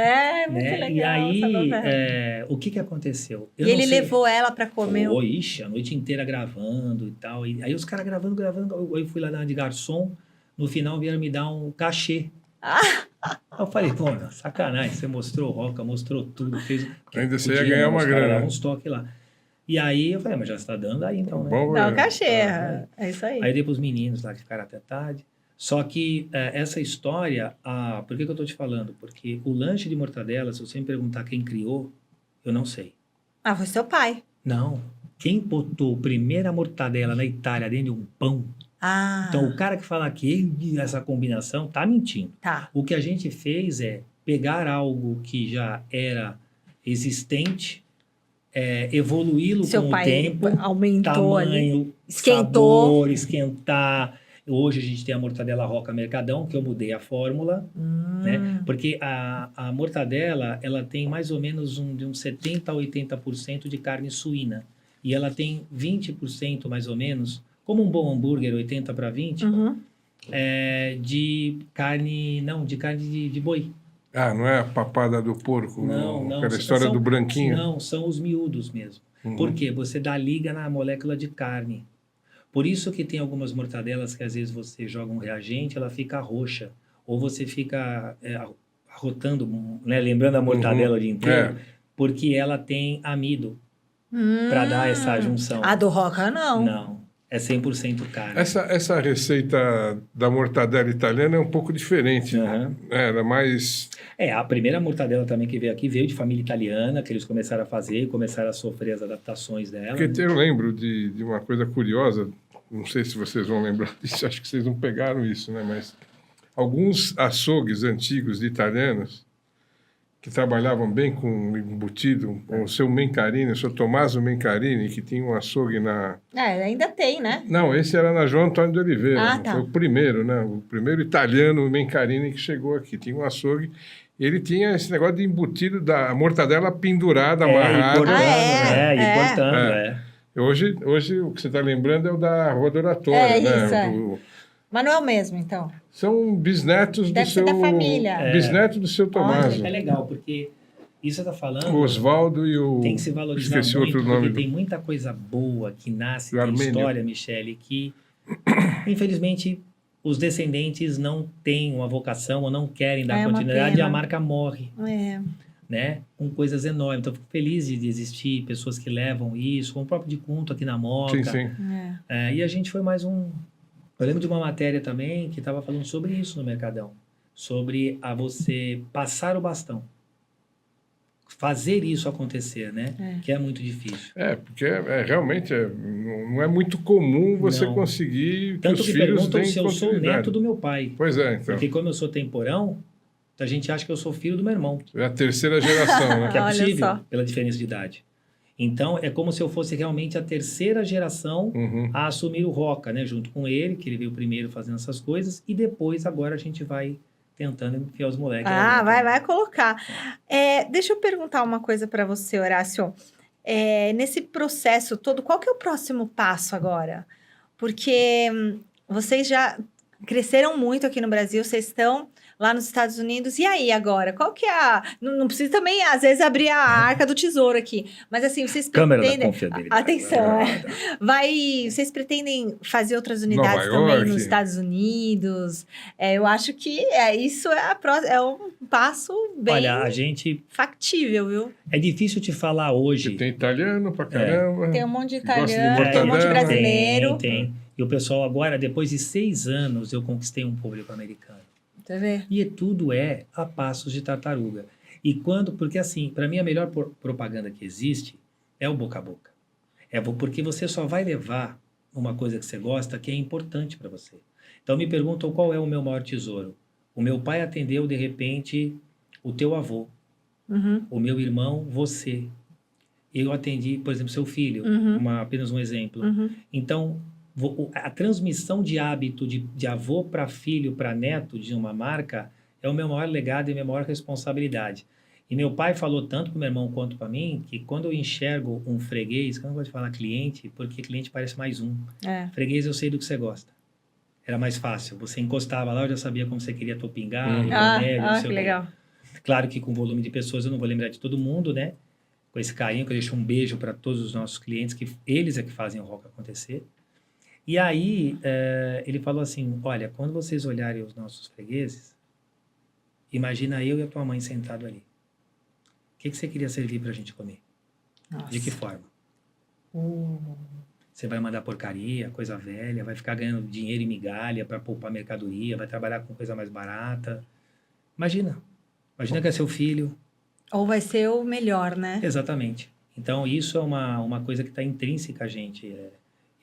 Muito legal. E aí, o que aconteceu? E ele levou ela para comer? A noite inteira gravando e tal. E aí os caras gravando. Eu fui lá na de garçom. No final vieram me dar um cachê. Eu falei, pô, sacanagem. Você mostrou o Roca, mostrou tudo. Ainda você ia ganhar uma grana. Uns toques lá. E aí eu falei, mas já está dando aí então, né? Dá o cachê, é isso aí. Aí dei para os meninos lá que ficaram até tarde. Só que essa história, por que eu estou te falando? Porque o lanche de mortadela, se você me perguntar quem criou, eu não sei. Foi seu pai. Não. Quem botou a primeira mortadela na Itália dentro de um pão? Então, o cara que fala que essa combinação tá mentindo. O que a gente fez é pegar algo que já era existente, evoluí-lo com o tempo, aumentou tamanho, ali, esquentou. sabor, esquentar. Hoje a gente tem a mortadela Roca Mercadão, que eu mudei a fórmula, né? Porque a mortadela, ela tem mais ou menos de uns 70% a 80% de carne suína. E ela tem 20% mais ou menos, como um bom hambúrguer, 80 para 20, de carne de boi. Não é a papada do porco? Não. Aquela história do branquinho? Não, são os miúdos mesmo. Por quê? Você dá liga na molécula de carne. Por isso que tem algumas mortadelas que às vezes você joga um reagente, ela fica roxa. Ou você fica arrotando, né? Lembrando a mortadela o dia inteiro, porque ela tem amido para dar essa junção. A do Roca, não. Não. é 100% carne. Essa receita da mortadela italiana é um pouco diferente. Aham. Ela é mais... A primeira mortadela também que veio aqui veio de família italiana, que eles começaram a fazer, começaram a sofrer as adaptações dela. Porque eu lembro de uma coisa curiosa, não sei se vocês vão lembrar disso, acho que vocês não pegaram isso, né? Mas alguns açougues antigos de italianos que trabalhavam bem com embutido, com o seu Mencarini, o seu Tommaso Mencarini, que tinha um açougue na... Ainda tem, né? Não, esse era na João Antônio de Oliveira. Ah, tá. Foi o primeiro, né? O primeiro italiano Mencarini que chegou aqui. Tinha um açougue. Ele tinha esse negócio de embutido da mortadela pendurada, amarrada. Importando. Hoje o que você está lembrando é o da Rua do Oratório, né? Mas não é o mesmo, então? São bisnetos Deve ser da família. Bisneto do seu Tommaso. É legal, porque isso você está falando... O Oswaldo e o... Tem que se valorizar Esqueci muito, outro nome. porque tem muita coisa boa que nasce Da na Armênia. história, Michele, que, infelizmente, os descendentes não têm uma vocação ou não querem dar continuidade e a marca morre. Né? Com coisas enormes. Então, eu fico feliz de existir pessoas que levam isso, como o próprio Defunto aqui na Moca. Sim. E a gente foi mais um... Eu lembro de uma matéria também que estava falando sobre isso no Mercadão. Sobre você passar o bastão. Fazer isso acontecer, né? Que é muito difícil. Porque realmente não é muito comum você Não. conseguir que Tanto os que filhos perguntam deem se eu sou continuidade. neto do meu pai. Pois é, então. Porque como eu sou temporão, a gente acha que eu sou filho do meu irmão. É a terceira geração, né? Que é Olha possível, só. pela diferença de idade. Então, é como se eu fosse realmente a terceira geração a assumir o Roca, né? Junto com ele, que ele veio primeiro fazendo essas coisas, e depois, agora, a gente vai tentando enfiar os moleques. Vai colocar. Deixa eu perguntar uma coisa para você, Horácio. Nesse processo todo, qual que é o próximo passo agora? Porque vocês já cresceram muito aqui no Brasil, vocês estão lá nos Estados Unidos. E aí, agora? Qual que é a... Não precisa também, às vezes, abrir a arca do tesouro aqui. Mas, assim, vocês Câmera da pretendem... confiabilidade. Atenção, Vocês pretendem fazer outras unidades Nova também York. nos Estados Unidos? Eu acho que isso é um passo bem Olha, a gente... factível, viu? É difícil te falar hoje... Porque tem italiano pra caramba. Tem um monte de Gosta de italiano, tem um monte de mortadela. brasileiro. Tem. E o pessoal agora, depois de 6 anos, eu conquistei um público americano. Tá vendo? E tudo é a passos de tartaruga. E porque assim, para mim a melhor propaganda que existe é o boca a boca. Porque você só vai levar uma coisa que você gosta que é importante para você. Então me perguntam qual é o meu maior tesouro. O meu pai atendeu, de repente, o teu avô. O meu irmão, você. Eu atendi, por exemplo, seu filho. Apenas um exemplo. Então, a transmissão de hábito de avô para filho, para neto de uma marca é o meu maior legado e a minha maior responsabilidade. E meu pai falou tanto para o meu irmão quanto para mim que quando eu enxergo um freguês, que eu não gosto de falar cliente, porque cliente parece mais um. Freguês eu sei do que você gosta. Era mais fácil. Você encostava lá, eu já sabia como você queria topingar, remédio, não sei que o quê. legal. Claro que com volume de pessoas eu não vou lembrar de todo mundo, né? Com esse carinho, que eu deixo um beijo para todos os nossos clientes, que eles é que fazem o Roca acontecer. E aí, ele falou assim, olha, quando vocês olharem os nossos fregueses, imagina eu e a tua mãe sentado ali. O que você queria servir para a gente comer? Nossa. De que forma? Você vai mandar porcaria, coisa velha, vai ficar ganhando dinheiro e migalha para poupar mercadoria, vai trabalhar com coisa mais barata. Imagina que é seu filho. Ou vai ser o melhor, né? Exatamente. Então, isso é uma coisa que está intrínseca a gente.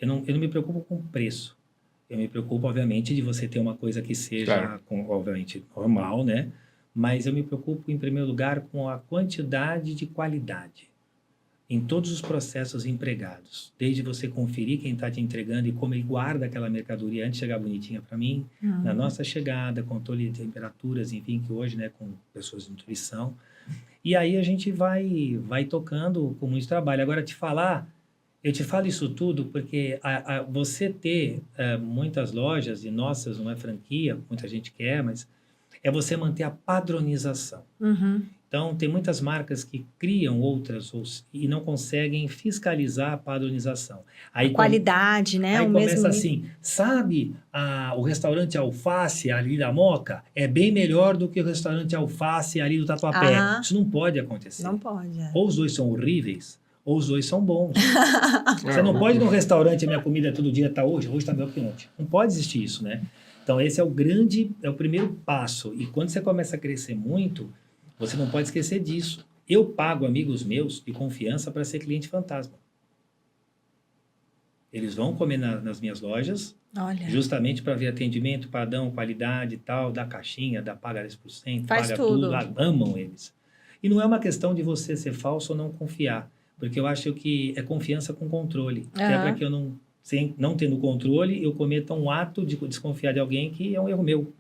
Eu não me preocupo com o preço. Eu me preocupo, obviamente, de você ter uma coisa que seja, obviamente, normal, né? Mas eu me preocupo, em primeiro lugar, com a quantidade de qualidade em todos os processos empregados. Desde você conferir quem está te entregando e como ele guarda aquela mercadoria antes de chegar bonitinha para mim, na nossa chegada, controle de temperaturas, enfim, que hoje, né, com pessoas de nutrição. E aí a gente vai tocando com muito trabalho. Agora, eu te falo isso tudo porque você ter muitas lojas, e nossas não é franquia, muita gente quer, mas é você manter a padronização. Então, tem muitas marcas que criam outras e não conseguem fiscalizar a padronização. Aí, qualidade, né? Aí começa assim, sabe o restaurante Alface ali da Moca é bem melhor do que o restaurante Alface ali do Tatuapé. Isso não pode acontecer. Não pode. Ou os dois são horríveis, ou os dois são bons. Você não pode ir num restaurante e minha comida todo dia está hoje está melhor que ontem. Não pode existir isso, né? Então, esse é o primeiro passo. E quando você começa a crescer muito, você não pode esquecer disso. Eu pago amigos meus de confiança para ser cliente fantasma. Eles vão comer nas minhas lojas, Olha. justamente para ver atendimento, padrão, qualidade e tal, da caixinha, da paga 10%, Faz paga tudo. Amam eles. E não é uma questão de você ser falso ou não confiar, porque eu acho que é confiança com controle. Que é para que eu não tendo controle, eu cometa um ato de desconfiar de alguém que é um erro meu,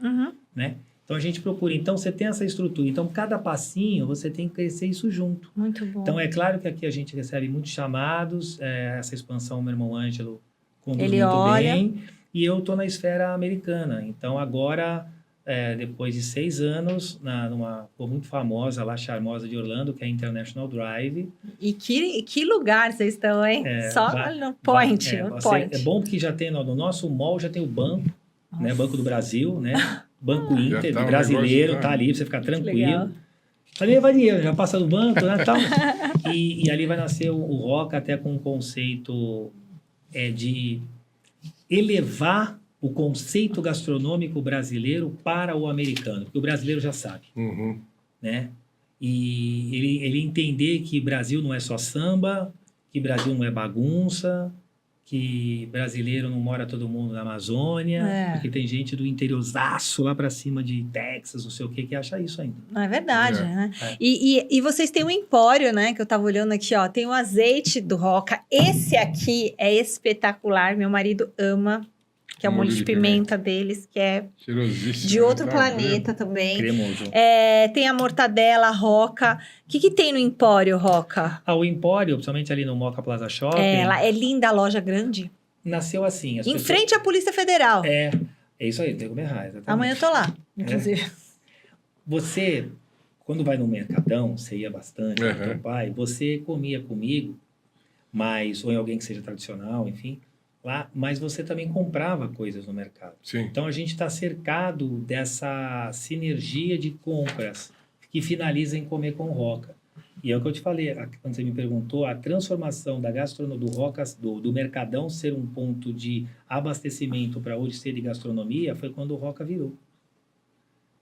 né? Então, a gente procura. Então, você tem essa estrutura. Então, cada passinho, você tem que crescer isso junto. Muito bom. Então, é claro que aqui a gente recebe muitos chamados. Essa expansão, meu irmão Ângelo conduz Ele muito olha. bem. E eu estou na esfera americana. Então, agora, depois de 6 anos, numa rua muito famosa, lá charmosa de Orlando, que é a International Drive. E que lugar vocês estão, hein? Só no Point. É bom porque já tem, no nosso mall, já tem o banco, né? Banco do Brasil, né? Banco Inter, brasileiro, tá ali pra você ficar tranquilo. Ali vai dinheiro, já passa no banco, né, tal. E ali vai nascer o Roca até com um conceito de elevar o conceito gastronômico brasileiro para o americano, porque o brasileiro já sabe, né? E ele entender que Brasil não é só samba, que Brasil não é bagunça, que brasileiro não mora todo mundo na Amazônia, porque tem gente do interiorzaço lá para cima de Texas, não sei o que acha isso ainda. Não é verdade, né? E vocês têm um empório, né? Que eu tava olhando aqui, ó. Tem o azeite do Roca. Esse aqui é espetacular. Meu marido ama. Que é o molho de pimenta deles, que é de outro planeta também. Cremoso. Tem a mortadela Roca. O que tem no Empório, Roca? O Empório, principalmente ali no Moca Plaza Shopping. É linda a loja grande. Nasceu assim. Em frente à Polícia Federal. É isso aí, tem como errar. Exatamente. Amanhã eu tô lá, inclusive. Você, quando vai no Mercadão, você ia bastante com teu pai, você comia comigo, ou em alguém que seja tradicional, enfim, lá, mas você também comprava coisas no mercado. Sim. Então, a gente está cercado dessa sinergia de compras que finaliza em comer com Roca. E é o que eu te falei, quando você me perguntou, a transformação da gastronomia do Roca, do Mercadão ser um ponto de abastecimento para hoje ser de gastronomia, foi quando o Roca virou.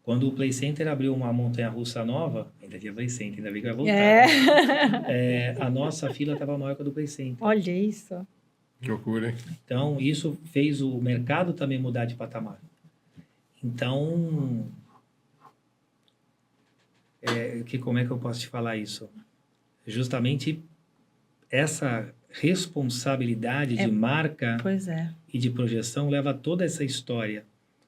Quando o Play Center abriu uma montanha-russa nova, ainda tinha Play Center, ainda bem que vai voltar. A nossa fila estava maior que a do Play Center. Olha isso. Que loucura, hein? Então, isso fez o mercado também mudar de patamar. Então, como é que eu posso te falar isso? Justamente essa responsabilidade de marca e de projeção leva toda essa história.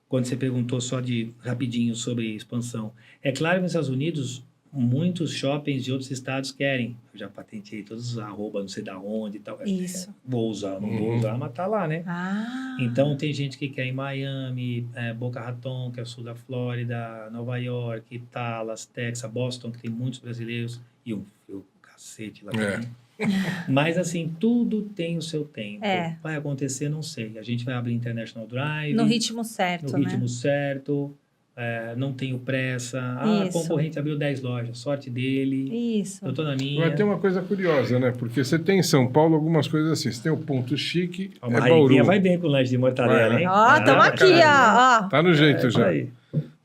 Quando você perguntou só rapidinho sobre expansão. É claro que nos Estados Unidos, muitos shoppings de outros estados querem. Eu já patentei todos os arroba, não sei da onde e tal. Isso. Vou usar, não vou usar, mas tá lá, né? Então, tem gente que quer em Miami, Boca Raton, que é o sul da Flórida, Nova York, Dallas, Texas, Boston, que tem muitos brasileiros, e o cacete lá também. Mas, assim, tudo tem o seu tempo. Vai acontecer, não sei. A gente vai abrir International Drive. No ritmo certo, No ritmo certo. Não tenho pressa. A concorrente abriu 10 lojas. Sorte dele. Isso. Eu tô na minha. Vai ter uma coisa curiosa, né? Porque você tem em São Paulo algumas coisas assim. Você tem o Ponto Chique, Bauru. Vai bem com o lanche de mortadela, hein? Tamo aqui, ó. Tá no jeito já.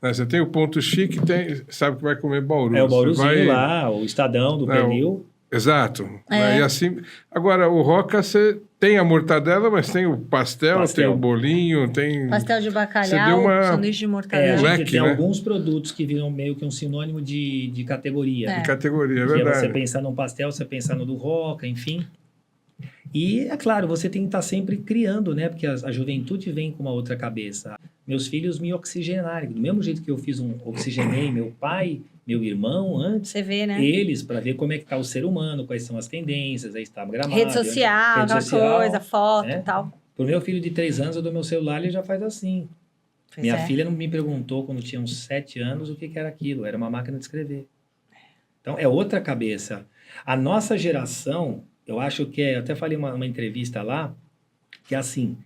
Você tem o Ponto Chique, sabe que vai comer Bauru. O Bauruzinho lá, o Estadão do pernil. Exato. E assim, agora, o Roca, você tem a mortadela, mas tem o pastel. Tem o bolinho, tem... Pastel de bacalhau, sanduíche de mortadela. A gente tem alguns produtos que viram meio que um sinônimo de categoria. De categoria, é verdade. Você pensar num pastel, você pensar no do Roca, enfim. E, é claro, você tem que estar sempre criando, né? Porque a juventude vem com uma outra cabeça. Meus filhos me oxigenaram. Do mesmo jeito que eu oxigenei meu pai, meu irmão antes. Você vê, né? Eles, para ver como é que está o ser humano, quais são as tendências, aí está gramado. Rede social, aquela coisa, foto e tal. Pro meu filho de 3 anos, eu dou meu celular, ele já faz assim. Minha filha não me perguntou, quando tinha uns 7 anos, o que era aquilo. Era uma máquina de escrever. Então, é outra cabeça. A nossa geração... Eu acho que eu até falei uma entrevista lá, que é assim,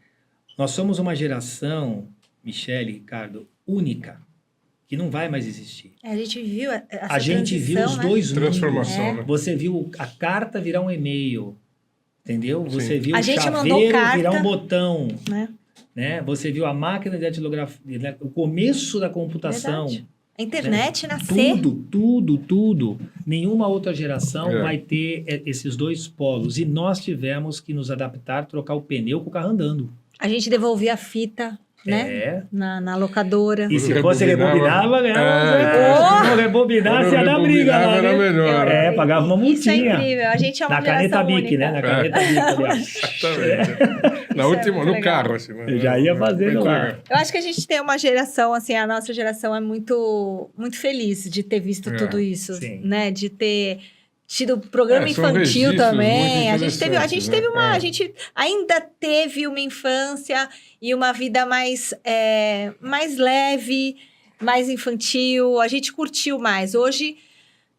nós somos uma geração, Michele, Ricardo, única, que não vai mais existir. A gente viu essa A gente viu os né? dois mundos. Transformação, né? Você viu a carta virar um e-mail, entendeu? Sim. Você viu A o gente mandou chaveiro carta, virar um botão, né? Você viu a máquina de datilografia, né? O começo da computação. Verdade. A internet nascer. Tudo. Nenhuma outra geração vai ter esses dois polos. E nós tivemos que nos adaptar, trocar o pneu com o carro andando. A gente devolvia a fita, né? Na locadora. E se fosse rebobinava, então, se não rebobinasse, ia dar briga lá, era melhor. Pagava uma multinha. Isso é incrível. A gente é uma na caneta Bic, única. né? Na caneta Bic. Exatamente. Na última, no carro, assim. Eu já ia fazendo lá. Eu acho que a gente tem uma geração, assim, a nossa geração é muito, muito feliz de ter visto tudo isso, né? De ter tido programa infantil também. A gente teve uma, a gente ainda teve uma infância e uma vida mais leve, mais infantil. A gente curtiu mais. Hoje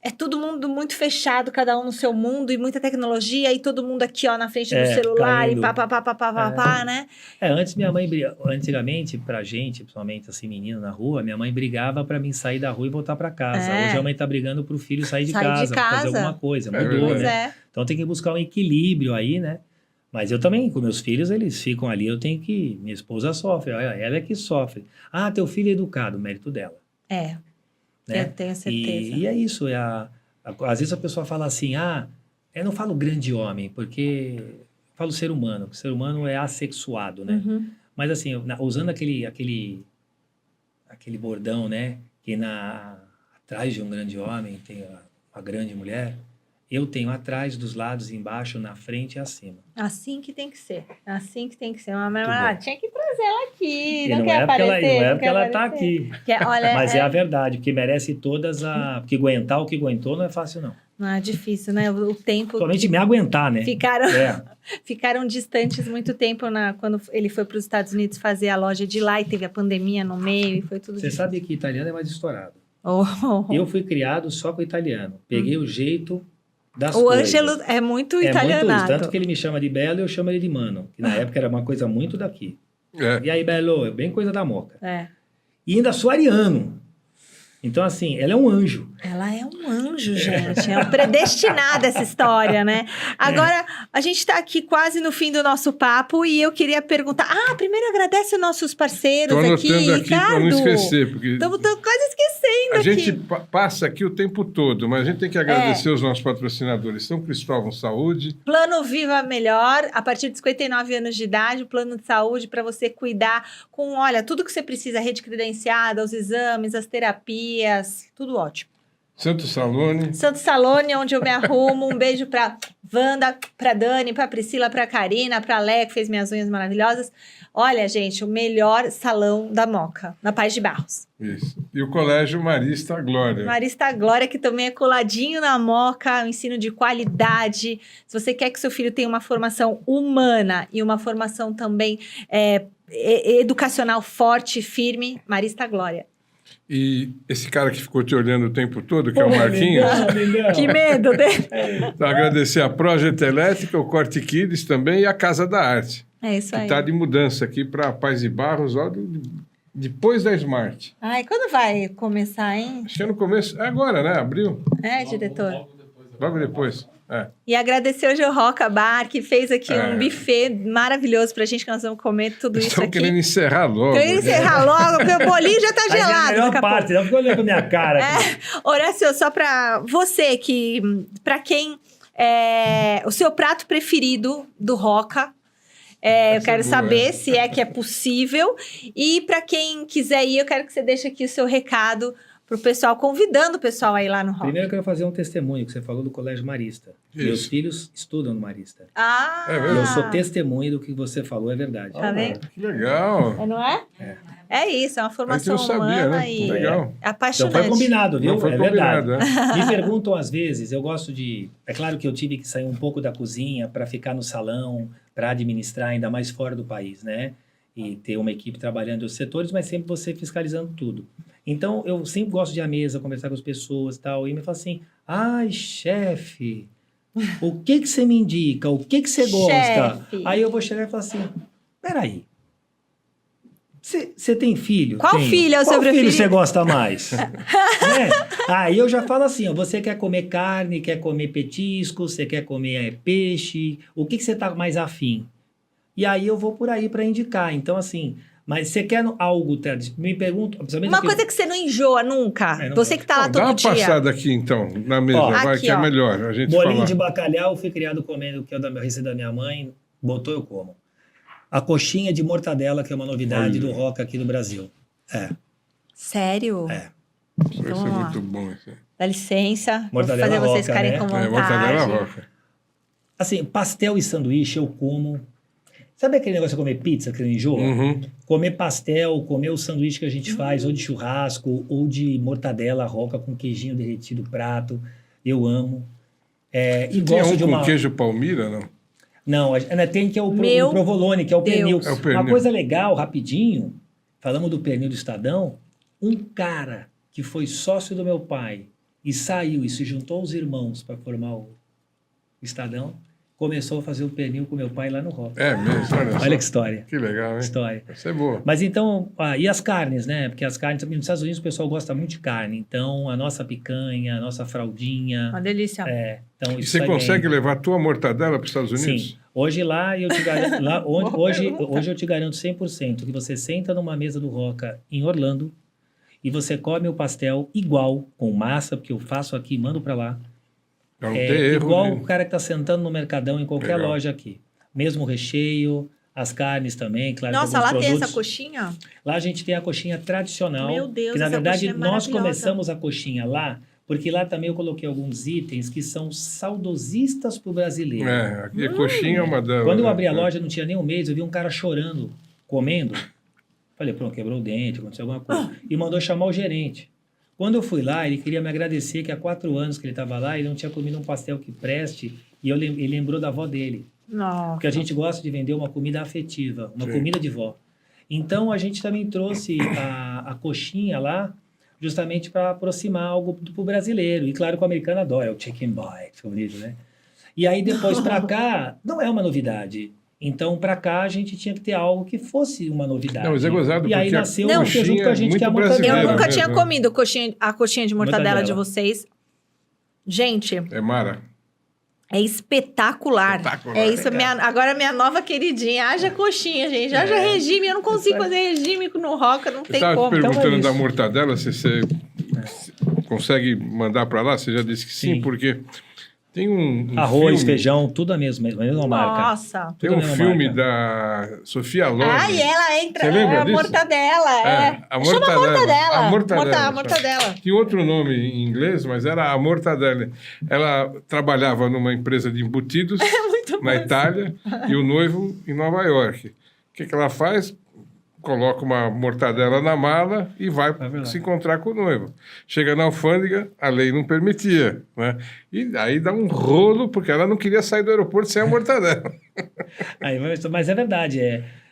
é todo mundo muito fechado, cada um no seu mundo, e muita tecnologia, e todo mundo aqui, ó, na frente do celular, caindo. E né? Antes minha mãe, antigamente, pra gente, principalmente assim, menino na rua, minha mãe brigava pra mim sair da rua e voltar pra casa. Hoje a mãe tá brigando pro filho sair de casa, pra fazer alguma coisa. Mudou, né? Então tem que buscar um equilíbrio aí, né? Mas eu também, com meus filhos, eles ficam ali, eu tenho que... Minha esposa sofre, ela é que sofre. Ah, teu filho é educado, mérito dela. Né? Eu tenho certeza. E é isso. Às vezes a pessoa fala assim, eu não falo grande homem, porque eu falo ser humano, porque o ser humano é assexuado, né? Mas assim, usando aquele bordão, né? Que atrás de um grande homem tem uma grande mulher, eu tenho atrás, dos lados, embaixo, na frente e acima. Assim que tem que ser. Assim que tem que ser. Tinha que trazer ela aqui. Não quer aparecer. Não é porque ela está aqui. Olha, mas é a verdade, porque merece todas Porque aguentar o que aguentou não é fácil, não. Não é difícil, né? O tempo... Somente me aguentar, né? Ficaram distantes muito tempo quando ele foi para os Estados Unidos fazer a loja de lá e teve a pandemia no meio e foi tudo Você sabe que italiano é mais estourado. Oh. Eu fui criado só com italiano. Peguei o jeito... O Ângelo é muito italianado. Tanto que ele me chama de Belo e eu chamo ele de Mano. Que na época era uma coisa muito daqui. E aí, Belo, é bem coisa da Moca. E ainda sou ariano. Então, assim, ela é um anjo. Ela é um anjo, gente. É predestinada essa história, né? Agora, a gente está aqui quase no fim do nosso papo e eu queria perguntar... primeiro agradece os nossos parceiros aqui, Ricardo. Para não esquecer, porque... Estamos quase esquecendo a gente passa aqui o tempo todo, mas a gente tem que agradecer os nossos patrocinadores. São Cristóvão Saúde. Plano Viva Melhor, a partir de 59 anos de idade, o plano de saúde para você cuidar com, tudo que você precisa, a rede credenciada, os exames, as terapias, tudo ótimo. Santo Salone, onde eu me arrumo. Um beijo pra Wanda, pra Dani, pra Priscila, pra Karina, pra Lé, que fez minhas unhas maravilhosas. Olha, gente, o melhor salão da Moca, na Paz de Barros. Isso. E o Colégio Marista Glória. Marista Glória, que também é coladinho na Moca, um ensino de qualidade. Se você quer que seu filho tenha uma formação humana e uma formação também educacional forte, firme, Marista Glória. E esse cara que ficou te olhando o tempo todo, que é o Marquinhos. Que medo dele. Então, agradecer a Projeto Elétrica, o Corte Kids também e a Casa da Arte. É isso aí. Que está de mudança aqui para Paz de Barros, depois da Smart. Quando vai começar, hein? Acho que é no começo, agora, né? Abril. Diretor? Logo depois. E agradecer hoje o Roca Bar, que fez aqui um buffet maravilhoso pra gente, que nós vamos comer tudo isso aqui. Estão querendo encerrar logo. Porque o bolinho já tá gelado. É a melhor parte, não ficou olhando pra minha cara. Horácio, só pra você, pra quem o seu prato preferido do Roca, eu quero saber se é que é possível. E pra quem quiser ir, eu quero que você deixe aqui o seu recado pro pessoal, convidando o pessoal a ir lá no Roca. Primeiro eu quero fazer um testemunho, que você falou do Colégio Marista. Isso. Meus filhos estudam no Marista. Eu sou testemunha do que você falou, é verdade. Tá vendo? Que legal. Não é? É isso, é uma formação humana, né? E legal. apaixonante. Então foi combinado, viu? Não foi combinado, verdade. Me perguntam às vezes, eu gosto de... É claro que eu tive que sair um pouco da cozinha para ficar no salão, para administrar ainda mais fora do país, né? E ter uma equipe trabalhando nos setores, mas sempre você fiscalizando tudo. Então, eu sempre gosto de ir à mesa, conversar com as pessoas e tal, e me fala assim, chefe, o que você me indica? O que você gosta? Chefe. Aí eu vou chegar e falar assim, peraí, Você tem filho? Qual Tenho. filho é o seu Qual filho preferido? você gosta mais? Aí eu já falo assim, ó, você quer comer carne, quer comer petisco, você quer comer peixe, o que você tá mais afim? E aí eu vou por aí para indicar. Então, assim, mas você quer algo tradicional? Me pergunto... Uma coisa que você não enjoa nunca. Não Você que tá lá Dá todo uma dia. passada aqui, então, na mesa, Ó, vai, aqui, que é ó. melhor a gente Bolinho falar. de bacalhau, fui criado comendo, que é da receita da minha mãe, botou, eu como. A coxinha de mortadela, que é uma novidade Olha. do rock aqui no Brasil. Sério? É. Isso Então, é vamos lá. muito bom. Isso. Dá licença. Mortadela vou fazer vocês roca, ficarem né? com vontade. Mortadela roca. Assim, pastel e sanduíche eu como. Sabe aquele negócio de comer pizza que não enjoa? Uhum. Comer pastel, comer o sanduíche que a gente faz, ou de churrasco, ou de mortadela roca com queijinho derretido, prato. Eu amo. E Tem gosto um de com uma... queijo palmira, não? Não, tem que é o Meu provolone, que é o Deus. pernil. É o pernil. Uma coisa legal, rapidinho, falamos do pernil do Estadão, um cara que foi sócio do meu pai e saiu e se juntou aos irmãos para formar o Estadão, começou a fazer o pernil com meu pai lá no Rock. É mesmo, olha só. Olha que história. Que legal, hein? História. Vai ser boa. Mas então, e as carnes, né? Porque as carnes, nos Estados Unidos o pessoal gosta muito de carne. Então, a nossa picanha, a nossa fraldinha. Uma delícia. Então E isso você sai consegue bem. levar a tua mortadela para os Estados Unidos? Sim. Hoje lá eu te garanto, hoje eu te garanto 100% que você senta numa mesa do Roca em Orlando e você come o pastel igual, com massa, porque eu faço aqui e mando para lá. Não tem erro. Igual né? o cara que está sentando no Mercadão em qualquer Legal. loja aqui. Mesmo recheio, as carnes também, claro. Nossa, alguns lá tem produtos. essa coxinha? Lá a gente tem a coxinha tradicional. Meu Deus, que na essa verdade coxinha é nós maravilhosa. começamos a coxinha lá, porque lá também eu coloquei alguns itens que são saudosistas para o brasileiro. Aqui a coxinha é uma delas. Quando eu abri a né? loja, não tinha nem um mês, eu vi um cara chorando, comendo. Falei, pronto, quebrou o dente, aconteceu alguma coisa. E mandou chamar o gerente. Quando eu fui lá, ele queria me agradecer que há 4 anos que ele estava lá, ele não tinha comido um pastel que preste, e ele lembrou da avó dele. Nossa. Porque a gente gosta de vender uma comida afetiva, uma Sim. comida de vó. Então, a gente também trouxe a coxinha lá, justamente para aproximar algo para o brasileiro. E claro que o americano adora, é o chicken bite, fica bonito, né? E aí, depois para cá, não é uma novidade. Então, para cá, a gente tinha que ter algo que fosse uma novidade. Não, mas é gozado E aí porque a nasceu Não, o que junto com a gente, muito que é a brasileira. Eu mortadela. nunca mesmo, tinha né? comido a coxinha de mortadela de Mortadela. vocês. Gente, É Mara. é espetacular. Espetacular. É isso, agora minha nova queridinha. Haja coxinha, gente. Haja regime. Eu não consigo Isso aí. fazer regime no Roca, não Eu tem estava te como. Então é perguntando da isso. mortadela, se você consegue mandar para lá. Você já disse que sim, Sim. porque tem um Arroz, filme, feijão, tudo a mesma marca. Nossa. Tem tudo a um mesma filme marca. da Sofia Loren. Ah, e ela entra. Você lembra É a disso? mortadela. a Chama mortadela. A mortadela. A mortadela. Tinha outro nome em inglês, mas era a mortadela. Ela trabalhava numa empresa de embutidos na Itália e o noivo em Nova York. O que ela faz? Coloca uma mortadela na mala e vai verdade. se encontrar com o noivo. Chega na alfândega, a lei não permitia, né? E aí dá um rolo, porque ela não queria sair do aeroporto sem a mortadela. Aí, mas é verdade,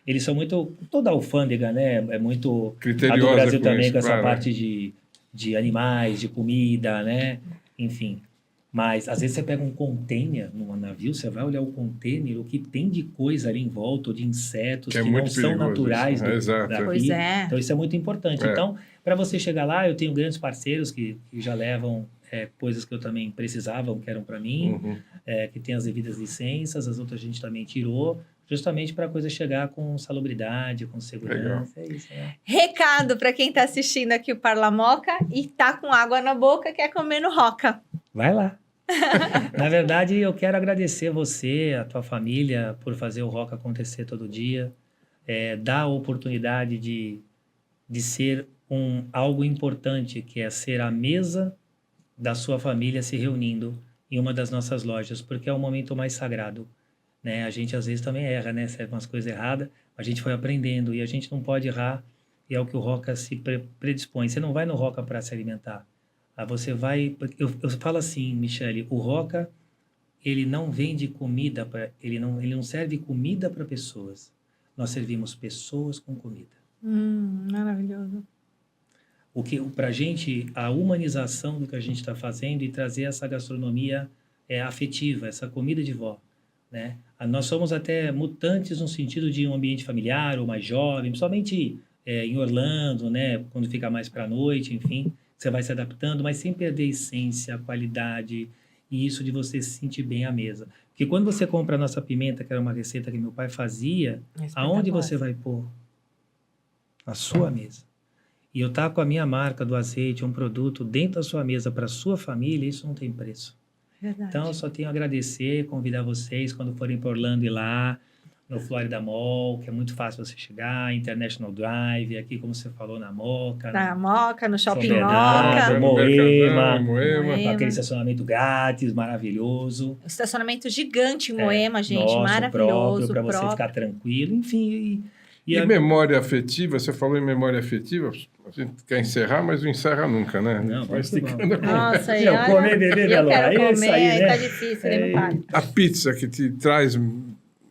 eles são muito... Toda a alfândega, né? É muito... Criteriosa A do Brasil com também, isso, com essa claro. parte de animais, de comida, né? Enfim. Mas, às vezes, você pega um container num navio, você vai olhar o container, o que tem de coisa ali em volta, ou de insetos Que é que não muito são perigoso naturais isso. Exato. daqui. Pois é. Então, isso é muito importante. É. Então, para você chegar lá, eu tenho grandes parceiros que já levam coisas que eu também precisava, que eram para mim, Uhum. que tem as devidas licenças, as outras a gente também tirou, justamente para a coisa chegar com salubridade, com segurança. É isso, né? Recado para quem está assistindo aqui o Parlamoca e tá com água na boca, quer comer no Roca. Vai lá. Na verdade, eu quero agradecer você, a tua família, por fazer o Rock acontecer todo dia, dar a oportunidade de ser algo importante, que é ser a mesa da sua família se reunindo em uma das nossas lojas, porque é o momento mais sagrado, né? A gente às vezes também erra, né? Serve umas coisas erradas, a gente foi aprendendo e a gente não pode errar, e é o que o Roca se predispõe. Você não vai no Roca para se alimentar. Você vai... Eu falo assim, Michele, o Roca, ele não vende comida, ele não serve comida para pessoas. Nós servimos pessoas com comida. Maravilhoso. Para a gente, a humanização do que a gente está fazendo e trazer essa gastronomia afetiva, essa comida de vó, né? Nós somos até mutantes no sentido de um ambiente familiar ou mais jovem, principalmente em Orlando, né? Quando fica mais para a noite, enfim, você vai se adaptando, mas sem perder a essência, a qualidade e isso de você se sentir bem à mesa. Porque quando você compra a nossa pimenta, que era uma receita que meu pai fazia, aonde você vai pôr? Na sua mesa. E eu estar com a minha marca do azeite, um produto dentro da sua mesa para a sua família, isso não tem preço. Verdade. Então, eu só tenho a agradecer, convidar vocês, quando forem para Orlando ir lá, no Florida Mall, que é muito fácil você chegar, International Drive, aqui, como você falou, na Moca. Na Moca, no Shopping São Bernardo, Moca. Moema, Moema. com aquele estacionamento grátis, maravilhoso. Estacionamento gigante em Moema, gente, Nosso maravilhoso. para você ficar tranquilo, enfim. E memória afetiva, você falou em memória afetiva, a gente quer encerrar, mas não encerra nunca, né? Não, vai vamos que esticando a vamos. conversa. Nossa, Não, comer, beber, eu quero é isso comer, aí, né? tá difícil, ele não para. A pizza que te traz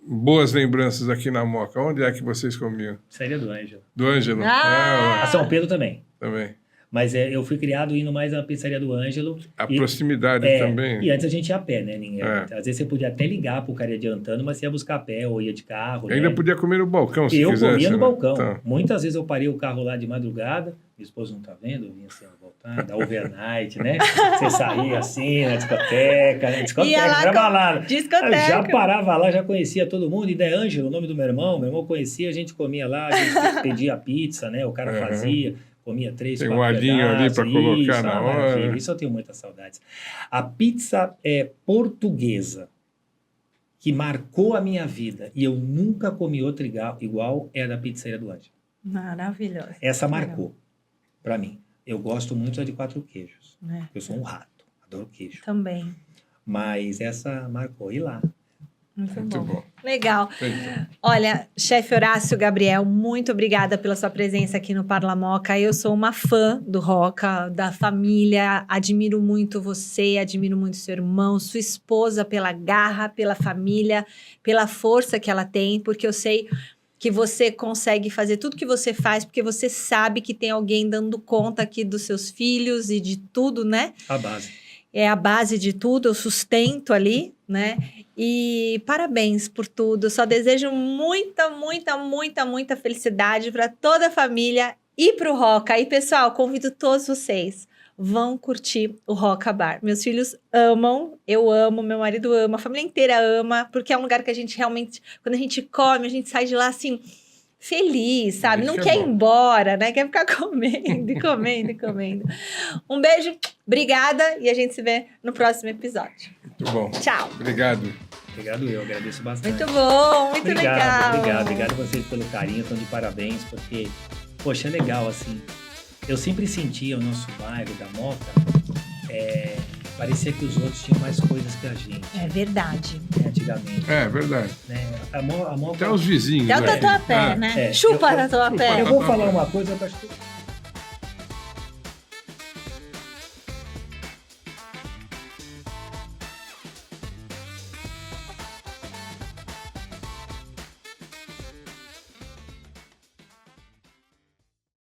boas lembranças aqui na Moca, onde é que vocês comiam? Seria do Ângelo. Do Ângelo? Ah! A São Pedro também. Também. Mas eu fui criado indo mais à pizzaria do Ângelo. A proximidade também. E antes a gente ia a pé, né? Às vezes você podia até ligar pro cara adiantando, mas você ia buscar a pé ou ia de carro. Ainda né? podia comer no balcão, se eu quisesse. comia no né? balcão. Então, Muitas vezes eu parei o carro lá de madrugada. Minha esposa não tá vendo, eu vinha assim, voltando, da overnight, né? Você saía assim na discoteca, né? Ia lá Discoteca, balada. discoteca. Eu já parava lá, já conhecia todo mundo. E daí Ângelo, o nome do meu irmão conhecia, a gente comia lá, a gente pedia pizza, né? O cara fazia, comia 3, tem 4 um alhinho ali para colocar na hora. Maravilha. Isso eu tenho muitas saudades. A pizza portuguesa que marcou a minha vida e eu nunca comi outra igual é a da pizzaria do Ângelo. Maravilhoso. Essa marcou para mim. Eu gosto muito da de 4 queijos. Eu sou um rato, adoro queijo. Também. Mas essa marcou. E lá? Muito bom. Legal. Feito. Olha, chefe Horácio Gabriel, muito obrigada pela sua presença aqui no Parlamoca. Eu sou uma fã do Roca, da família, admiro muito você, admiro muito seu irmão, sua esposa, pela garra, pela família, pela força que ela tem, porque eu sei que você consegue fazer tudo que você faz, porque você sabe que tem alguém dando conta aqui dos seus filhos e de tudo, né? A base. É a base de tudo, o sustento ali, né? E parabéns por tudo. Só desejo muita, muita, muita, muita felicidade para toda a família e para o Roca. E, pessoal, convido todos vocês. Vão curtir o Roca Bar. Meus filhos amam, eu amo, meu marido ama, a família inteira ama, porque é um lugar que a gente realmente, quando a gente come, a gente sai de lá assim, feliz, sabe? Não quer ir embora, né? Quer ficar comendo e comendo e comendo. Um beijo, obrigada e a gente se vê no próximo episódio. Muito bom. Tchau. Obrigado. Obrigado, eu agradeço bastante. Muito bom, muito legal. Obrigado a vocês pelo carinho, estão de parabéns, porque, poxa, é legal, assim. Eu sempre sentia o nosso bairro da Moca, parecia que os outros tinham mais coisas que a gente. É verdade. Né, antigamente. É verdade. Né? A Moca... Até os vizinhos. Até o né? Tatuapé, né? Chupa Tatuapé. Eu vou falar uma coisa, eu acho que